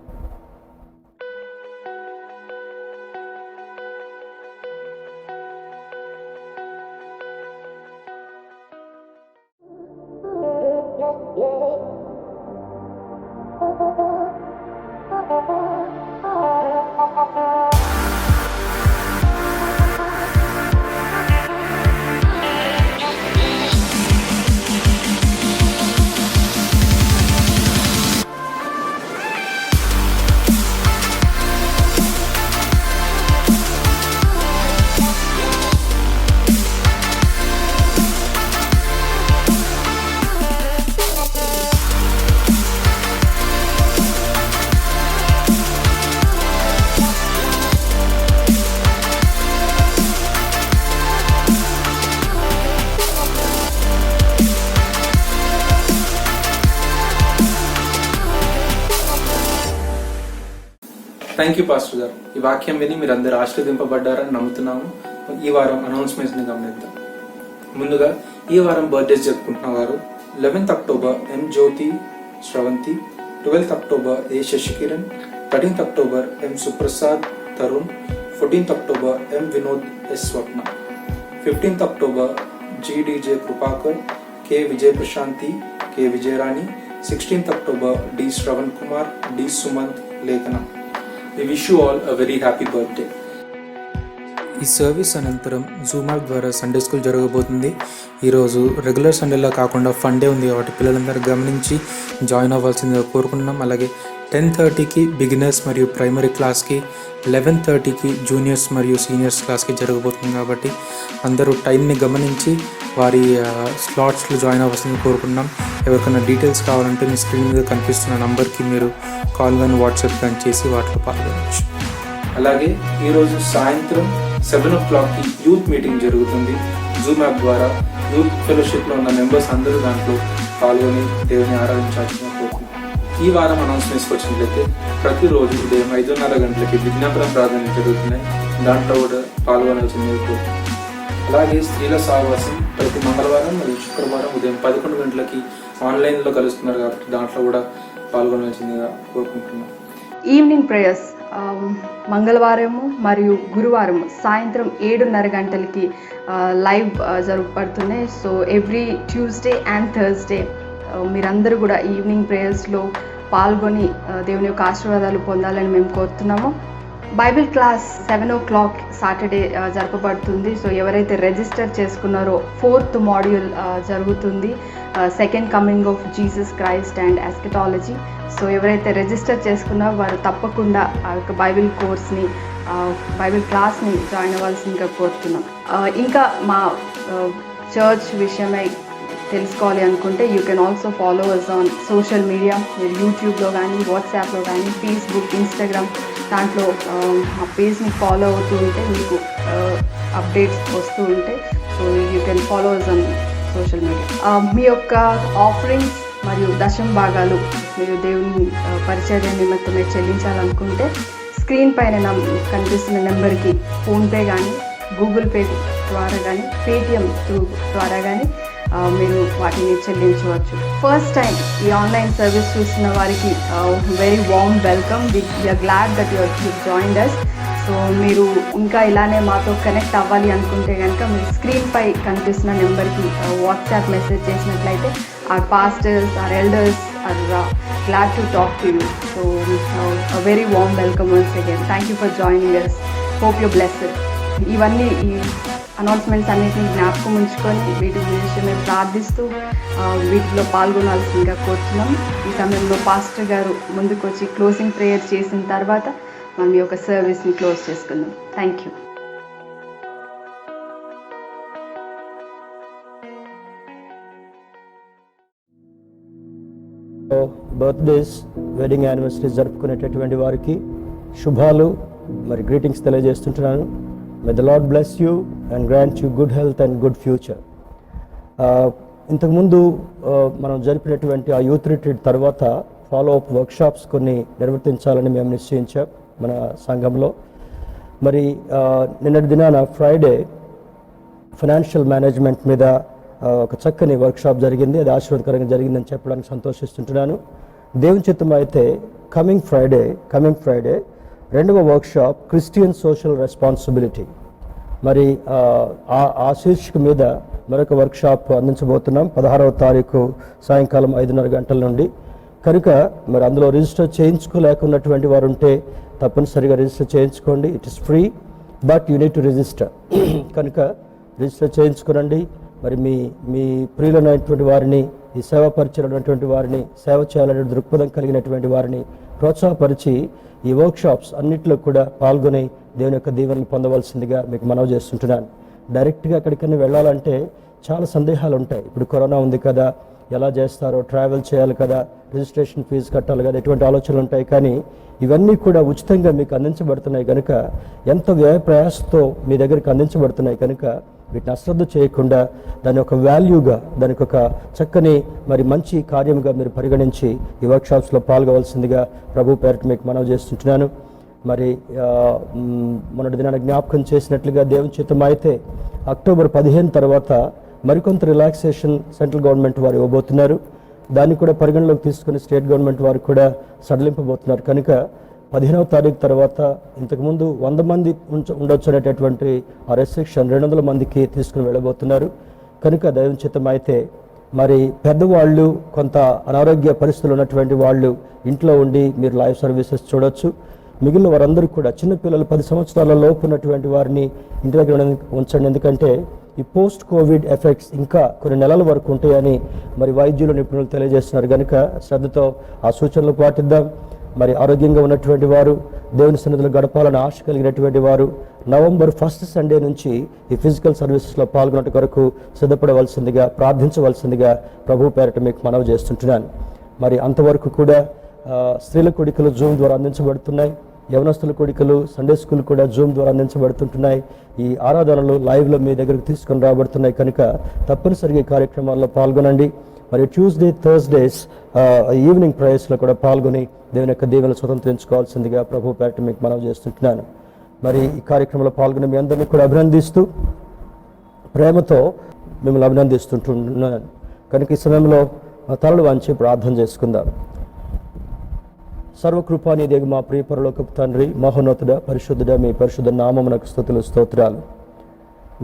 థ్యాంక్ యూ పాస్టర్ గారు. ఈ వాక్యం విని మీరు అందరు ఆశీర్వదింపబడ్డారని నమ్ముతున్నాము. ఈ వారం అనౌన్స్మెంట్స్ ని గమనిద్దాం. ముందుగా ఈ వారం బర్త్డేస్ జరుపుకుంటున్న వారు 11th October M Jyothi Sravanthi, 12th October A Sasikiran, 13th October M Suprasad Tarun, 14th October M Vinod S Swapna, 15th October GDJ Krupakar, K Vijaya Prashanthi, K Vijayarani, 16th October D Sravan Kumar, D Sumanth, Lekhana. We wish you all a very happy birthday. ఈ service అనంతరం Zoom app ద్వారా Sunday school జరగబోతుంది. ఈరోజు regular సండేలా కాకుండా fun day ఉంది కాబట్టి పిల్లలందరూ గమనించి జాయిన్ అవ్వాల్సిందిగా కోరుకుంటున్నాం. అలాగే 10:30కి బిగినర్స్ మరియు ప్రైమరీ క్లాస్కి, 11:30కి జూనియర్స్ మరియు సీనియర్స్ క్లాస్కి జరగబోతుంది కాబట్టి అందరూ టైంని గమనించి వారి స్లాట్స్లో జాయిన్ అవ్వాల్సిందిగా కోరుకుంటున్నాం. ఎవరికైనా డీటెయిల్స్ కావాలంటే మీ స్క్రీన్ మీద కనిపిస్తున్న నంబర్కి మీరు కాల్ కానీ వాట్సాప్ కానీ చేసి వాటిలో పాల్గొనవచ్చు. అలాగే ఈరోజు సాయంత్రం 7 o'clockకి యూత్ మీటింగ్ జరుగుతుంది. జూమ్ యాప్ ద్వారా యూత్ ఫెలోషిప్లో ఉన్న మెంబర్స్ అందరూ దాంట్లో పాల్గొని దేవుని ఆరాధించాల్సిన కోరుకుంటున్నాం. ఈ వారం అనౌన్స్మెంట్స్కి వచ్చినట్లయితే ప్రతిరోజు ఉదయం 5:30 గంటలకి విజ్ఞాపన ప్రార్థనలు జరుగుతున్నాయి. దాంట్లో కూడా పాల్గొనాల్సింది కోరుకుంటున్నాం. అలాగే స్త్రీల సహవాసం ప్రతి మంగళవారం మరియు శుక్రవారం ఉదయం 11 గంటలకి ఆన్లైన్లో కలుస్తున్నారు కాబట్టి దాంట్లో కూడా పాల్గొనాల్సిందిగా కోరుకుంటున్నాం. ఈవినింగ్ ప్రేయర్స్ మంగళవారము మరియు గురువారం సాయంత్రం 7:30 గంటలకి లైవ్ జరగబడుతున్నాయి. So every Tuesday and Thursday మీరందరూ కూడా ఈవినింగ్ ప్రేయర్స్లో పాల్గొని దేవుని యొక్క ఆశీర్వాదాలు పొందాలని మేము కోరుతున్నాము. బైబిల్ క్లాస్ 7 o'clock సాటర్డే జరపబడుతుంది. సో ఎవరైతే రిజిస్టర్ చేసుకున్నారో 4th మాడ్యూల్ జరుగుతుంది, second coming of Jesus Christ and eschatology. So ఎవరైతే రిజిస్టర్ చేసుకున్నారో వారు తప్పకుండా ఆ యొక్క బైబిల్ కోర్స్ని, బైబిల్ క్లాస్ని జాయిన్ అవ్వాల్సిందిగా కోరుతున్నాం. ఇంకా మా చర్చ్ విషయమై తెలుసుకోవాలి అనుకుంటే you can also follow us on social media. మీరు యూట్యూబ్లో కానీ, వాట్సాప్లో కానీ, ఫేస్బుక్, ఇన్స్టాగ్రామ్ దాంట్లో మా పేజ్ని ఫాలో అవుతూ ఉంటే మీకు అప్డేట్స్ వస్తూ ఉంటాయి. So you can follow us on social media. మీ యొక్క ఆఫరింగ్స్ మరియు దశమ భాగాలు మీరు దేవుని పరిచర్య నిమిత్తమే చెల్లించాలనుకుంటే స్క్రీన్ పైన కనిపిస్తున్న నెంబర్కి ఫోన్పే కానీ, గూగుల్ పే ద్వారా కానీ, పేటిఎం ద్వారా కానీ మీరు వాటిని చెల్లించవచ్చు. ఫస్ట్ టైం ఈ ఆన్లైన్ సర్వీస్ చూస్తున్న వారికి very warm welcome. We're glad that you joined us. So మీరు ఇంకా ఇలానే మాతో కనెక్ట్ అవ్వాలి అనుకుంటే కనుక మీరు స్క్రీన్పై కనిపిస్తున్న నెంబర్కి వాట్సాప్ మెసేజ్ చేసినట్లయితే our pastors, our elders are glad to talk to you. So a very warm welcome once again. Thank you for joining us. Hope you're blessed. ఇవన్నీ ఈ అనౌన్స్మెంట్స్ అన్నిటిని జ్ఞాపకం ఉంచుకొని వీటి విషయమే ప్రార్థిస్తూ వీటిలో పాల్గొనాల్సిందిగా కోరుతున్నాం. ఈ సమయంలో పాస్టర్ గారు ముందుకు వచ్చి క్లోజింగ్ ప్రేయర్ చేసిన తర్వాత మనం ఈ యొక్క సర్వీస్ని క్లోజ్ చేసుకుందాం. Thank you. Birthdays, wedding anniversaries జరుపుకునేటటువంటి వారికి శుభాలు మరి గ్రీటింగ్స్ తెలియజేస్తుంటున్నాను. May the Lord bless you and grant you good health and good future. ఇంతకుముందు మనం జరిపినటువంటి ఆ యూత్ రిట్రీట్ తర్వాత ఫాలో అప్ వర్క్షాప్స్ కొన్ని నిర్వర్తించాలని మేము నిశ్చయించాం మన సంఘంలో. మరి నిన్నటి దినాన ఫ్రైడే ఫైనాన్షియల్ మేనేజ్మెంట్ మీద ఒక చక్కని వర్క్షాప్ జరిగింది. అది ఆశీర్వాదకరంగా జరిగిందని చెప్పడానికి సంతోషిస్తుంటున్నాను. దేవుని చిత్తం అయితే కమింగ్ ఫ్రైడే రెండవ వర్క్షాప్ క్రిస్టియన్ సోషల్ రెస్పాన్సిబిలిటీ, మరి ఆ శీర్షిక మీద మరొక వర్క్షాప్ అందించబోతున్నాం 16వ తారీఖు సాయంకాలం 5:30 గంటల నుండి. కనుక మరి అందులో రిజిస్టర్ చేయించుకోలేకున్నటువంటి వారు ఉంటే తప్పనిసరిగా రిజిస్టర్ చేయించుకోండి. It is free but you need to register. కనుక రిజిస్టర్ చేయించుకోనండి. మరి మీ ప్రియులైనటువంటి వారిని, ఈ సేవా పరిచయమైనటువంటి వారిని, సేవ చేయాలనే దృక్పథం కలిగినటువంటి వారిని ప్రోత్సాహపరిచి ఈ వర్క్షాప్స్ అన్నింటిలో కూడా పాల్గొని దేవుని యొక్క దీవెనలు పొందవలసిందిగా మీకు మనవి చేస్తుంటున్నాను. డైరెక్ట్గా ఎక్కడికైనా వెళ్ళాలంటే చాలా సందేహాలు ఉంటాయి. ఇప్పుడు కరోనా ఉంది కదా, ఎలా చేస్తారో, ట్రావెల్ చేయాలి కదా, రిజిస్ట్రేషన్ ఫీజు కట్టాలి కదా, ఎటువంటి ఆలోచనలు ఉంటాయి. కానీ ఇవన్నీ కూడా ఉచితంగా మీకు అందించబడుతున్నాయి కనుక, ఎంత వ్యయ ప్రయాసంతో మీ దగ్గరికి అందించబడుతున్నాయి కనుక వీటిని అశ్రద్ధ చేయకుండా దాని ఒక వాల్యూగా, దానికి ఒక చక్కని మరి మంచి కార్యముగా మీరు పరిగణించి ఈ వర్క్షాప్స్లో పాల్గొవలసిందిగా ప్రభు పేరిట మీకు మనవి చేస్తుంటున్నాను. మరి మొన్నటి దినాన్ని జ్ఞాపకం చేసినట్లుగా దేవుని చిత్తం అయితే అక్టోబర్ 15 తర్వాత మరికొంత రిలాక్సేషన్ సెంట్రల్ గవర్నమెంట్ వారు ఇవ్వబోతున్నారు. దాన్ని కూడా పరిగణలోకి తీసుకుని స్టేట్ గవర్నమెంట్ వారు కూడా సడలింపబోతున్నారు. కనుక 15వ తారీఖు తర్వాత ఇంతకుముందు 100 మంది ఉండొచ్చు అనేటటువంటి ఆ రెస్ట్రిక్షన్ 200 మందికి తీసుకుని వెళ్ళబోతున్నారు. కనుక దైవం చిత్తం అయితే మరి పెద్దవాళ్ళు, కొంత అనారోగ్య పరిస్థితులు ఉన్నటువంటి వాళ్ళు ఇంట్లో ఉండి మీరు లైవ్ సర్వీసెస్ చూడొచ్చు. మిగిలిన వారందరూ కూడా చిన్నపిల్లలు 10 సంవత్సరాల లోపు ఉన్నటువంటి వారిని ఇంటి దగ్గర ఉంచండి. ఎందుకంటే ఈ పోస్ట్ కోవిడ్ ఎఫెక్ట్స్ ఇంకా కొన్ని నెలల వరకు ఉంటాయని మరి వైద్యులు, నిపుణులు తెలియజేస్తున్నారు. కనుక శ్రద్ధతో ఆ సూచనలు పాటిద్దాం. మరి ఆరోగ్యంగా ఉన్నటువంటి వారు, దేవుని సన్నిధిలో గడపాలని ఆశ కలిగినటువంటి వారు నవంబర్ 1st సండే నుంచి ఈ ఫిజికల్ సర్వీసెస్లో పాల్గొనట కొరకు సిద్ధపడవలసిందిగా, ప్రార్థించవలసిందిగా ప్రభు పేరిట మీకు మనవి చేస్తుంటున్నాను. మరి అంతవరకు కూడా స్త్రీల కోడికలు జూమ్ ద్వారా అందించబడుతున్నాయి. యవనస్తుల కోడికలు, సండే స్కూల్ కూడా జూమ్ ద్వారా అందించబడుతుంటున్నాయి. ఈ ఆరాధనలు లైవ్లో మీ దగ్గరకు తీసుకొని రాబడుతున్నాయి. కనుక తప్పనిసరిగా ఈ కార్యక్రమాల్లో పాల్గొనండి. మరి ట్యూస్డే, థర్స్డేస్ ఈవినింగ్ ప్రేయర్స్లో కూడా పాల్గొని దేవుని యొక్క దీవెనలు స్వతంత్రించుకోవాల్సిందిగా ప్రభు పేరిట మీకు మనవి చేస్తుంటున్నాను. మరి ఈ కార్యక్రమంలో పాల్గొని మీ అందరినీ కూడా అభినందిస్తూ, ప్రేమతో మిమ్మల్ని అభినందిస్తుంటున్నాను. కనుక ఈ సమయంలో తలలు వంచి ప్రార్థన చేసుకుందాం. సర్వకృపానిధియగు మా ప్రియ పరలోకపు తండ్రి, మహోన్నతుడ, పరిశుద్ధుడ, మీ పరిశుద్ధ నామమునకు స్తుతులు, స్తోత్రాలు.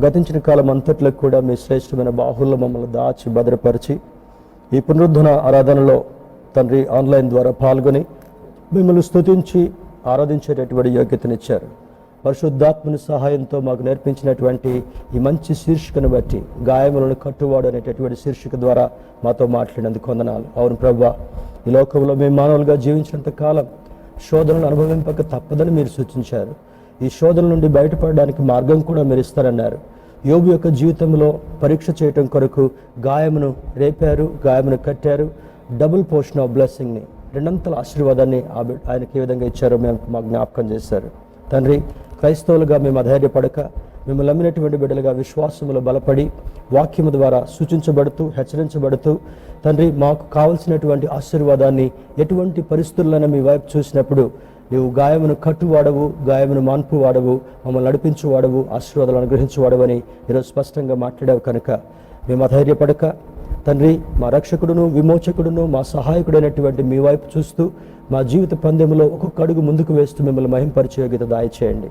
గతించిన కాలం అంతట్లో కూడా మీ శ్రేష్టమైన బాహుల్లో మమ్మల్ని దాచి భద్రపరిచి ఈ పునరుద్ధరణ ఆరాధనలో తండ్రి ఆన్లైన్ ద్వారా పాల్గొని మిమ్మల్ని స్తుతించి ఆరాధించేటటువంటి యోగ్యతనిచ్చారు. పరిశుద్ధాత్మని సహాయంతో మాకు నేర్పించినటువంటి ఈ మంచి శీర్షికను బట్టి, గాయములను కట్టువాడు అనేటటువంటి శీర్షిక ద్వారా మాతో మాట్లాడినందుకు వందనాలు. అవును ప్రభువా, ఈ లోకంలో మేము మానవులుగా జీవించినంత కాలం శోధనలు అనుభవింపక తప్పదని మీరు సూచించారు. ఈ శోధన నుండి బయటపడడానికి మార్గం కూడా మీరు ఇస్తారన్నారు. యోబు యొక్క జీవితంలో పరీక్ష చేయటం కొరకు గాయమును రేపారు, గాయమును కట్టారు. డబుల్ పోర్షన్ ఆఫ్ బ్లెస్సింగ్ని, రెండంతల ఆశీర్వాదాన్ని ఆయనకి ఏ విధంగా ఇచ్చారో మేము మాకు జ్ఞాపకం చేశారు. తండ్రి, క్రైస్తవులుగా మేము అధైర్యపడక, మేము నమ్మినటువంటి బిడ్డలుగా విశ్వాసములో బలపడి వాక్యము ద్వారా సూచించబడుతూ, హెచ్చరించబడుతూ తండ్రి మాకు కావలసినటువంటి ఆశీర్వాదాన్ని ఎటువంటి పరిస్థితుల్లోనే మీ వైపు చూసినప్పుడు నీవు గాయమును కట్టువాడవు, గాయమును మాన్పు వాడవు, మమ్మల్ని నడిపించువాడవు, ఆశీర్వాదాలు అనుగ్రహించువాడవని ఈరోజు స్పష్టంగా మాట్లాడావు. కనుక మేము అధైర్యపడక తండ్రి, మా రక్షకుడును, విమోచకుడును, మా సహాయకుడైనటువంటి మీ వైపు చూస్తూ మా జీవిత పందెంలో ఒక్కొక్క అడుగు ముందుకు వేస్తూ మిమ్మల్ని మహింపరిచే యోగ్యత దయచేయండి.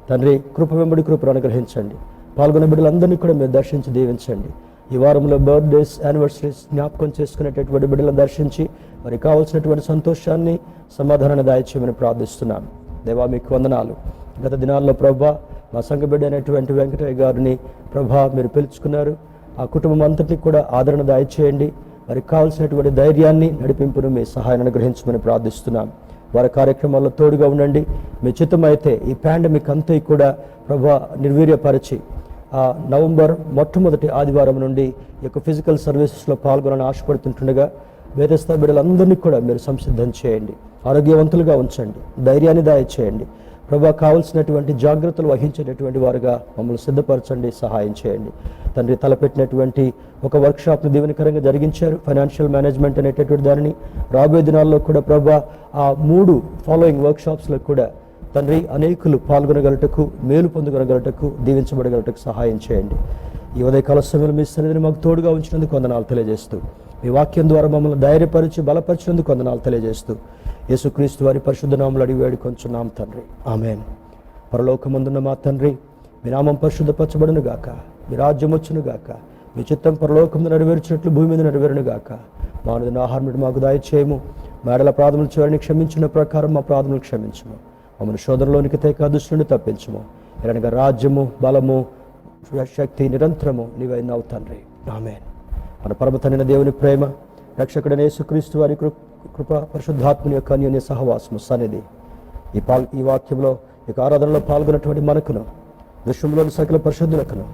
తండ్రి, కృప వెంబడి కృపను అనుగ్రహించండి. పాల్గొన్న బిడ్డలందరినీ కూడా మీరు దర్శించి దీవించండి. ఈ వారంలో బర్త్డేస్, యానివర్సరీస్ జ్ఞాపకం చేసుకునేటటువంటి బిడ్డలను దర్శించి మరి కావాల్సినటువంటి సంతోషాన్ని, సమాధానాన్ని దయచేయమని ప్రార్థిస్తున్నాను. దేవా, మీకు వందనాలు. గత దినాల్లో ప్రభువా మా సంఘ బిడ్డ అయినటువంటి వెంకటయ్య గారిని ప్రభా మీరు పిలుచుకున్నారు. ఆ కుటుంబం అంతటినీ కూడా ఆదరణ దయచేయండి. వారికి కావాల్సినటువంటి ధైర్యాన్ని, నడిపింపును మీ సహాయాన్ని అనుగ్రహించమని ప్రార్థిస్తున్నాం. వారి కార్యక్రమాల్లో తోడుగా ఉండండి. మీ చిత్తమైతే ఈ పాండమిక్ అంతా కూడా ప్రభా నిర్వీర్యపరిచి నవంబర్ మొట్టమొదటి ఆదివారం నుండి ఈ యొక్క ఫిజికల్ సర్వీసెస్లో పాల్గొనాలని ఆశపడుతుంటుండగా వేదస్థ బిడ్డలందరినీ కూడా మీరు సంసిద్ధం చేయండి. ఆరోగ్యవంతులుగా ఉంచండి. ధైర్యాన్ని దయచేయండి. ప్రభా కావలసినటువంటి జాగ్రత్తలు వహించేటటువంటి వారుగా మమ్మల్ని సిద్ధపరచండి, సహాయం చేయండి. తండ్రి తలపెట్టినటువంటి ఒక వర్క్షాప్ను దీవెనకరంగా జరిగించారు, ఫైనాన్షియల్ మేనేజ్మెంట్ అనేటటువంటి దానిని. రాబోయే దినాల్లో కూడా ప్రభా ఆ 3 ఫాలోయింగ్ వర్క్షాప్స్లో కూడా తండ్రి అనేకులు పాల్గొనగలటకు, మేలు పొందగలగలటకు, దీవించబడగలటకు సహాయం చేయండి. ఈ ఉదయకాల సమయంలో మీ సన్నిధిని మాకు తోడుగా ఉంచినందుకు వందనాలు తెలియజేస్తూ, మీ వాక్యం ద్వారా మమ్మల్ని ధైర్యపరిచి బలపరిచినందుకు వందనాలు తెలియజేస్తూ, యేసుక్రీస్తు వారి పరిశుద్ధ నామములో అడిగి వేడుకొంచున్నాం తండ్రి, ఆమేన్. పరలోకమందున్న మా తండ్రి, మీ నామం పరిశుద్ధపరచబడును గాక, మీ రాజ్యం వచ్చును గాక, మీ చిత్తం పరలోకమున నెరవేర్చినట్లు భూమి మీద నెరవేరును గాక. మా అనుదిన ఆహారం మాకు దయచేయము. మేడల ప్రార్థనలు చేయడానికి క్షమించిన ప్రకారం మా ప్రార్థనలు క్షమించము. మమ్మల్ని శోధనలోనికి తేక దుష్టు నుండి తప్పించము. ఎలాగ రాజ్యము, బలము, శక్తి నిరంతరము నీవైనావు తండ్రి, ఆమేన్. మన పరమ తండ్రి దేవుని ప్రేమ, రక్షకుడైన యేసుక్రీస్తు వారి కృప, పరిశుద్ధాత్మని యొక్క అన్యోన్య సహవాసము, సన్నిధి ఈ వాక్యంలో ఈ ఆరాధనలో పాల్గొన్నటువంటి మనకును, విశ్వంలోని సకల పరిశుద్ధులకును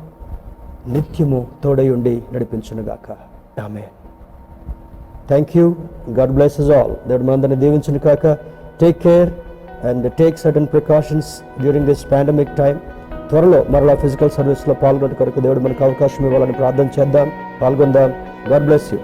నిత్యము తోడై ఉండి నడిపించునుగాక, amen. Thank you. God bless us all. దేవుడు మనందరినీ దీవించును కాక. Take care and take certain precautions during this pandemic time. త్వరలో మరలా ఫిజికల్ సర్వీస్లో పాల్గొనే కొరకు దేవుడు మనకు అవకాశం ఇవ్వాలని ప్రార్థన చేద్దాం, పాల్గొందాం. God bless you.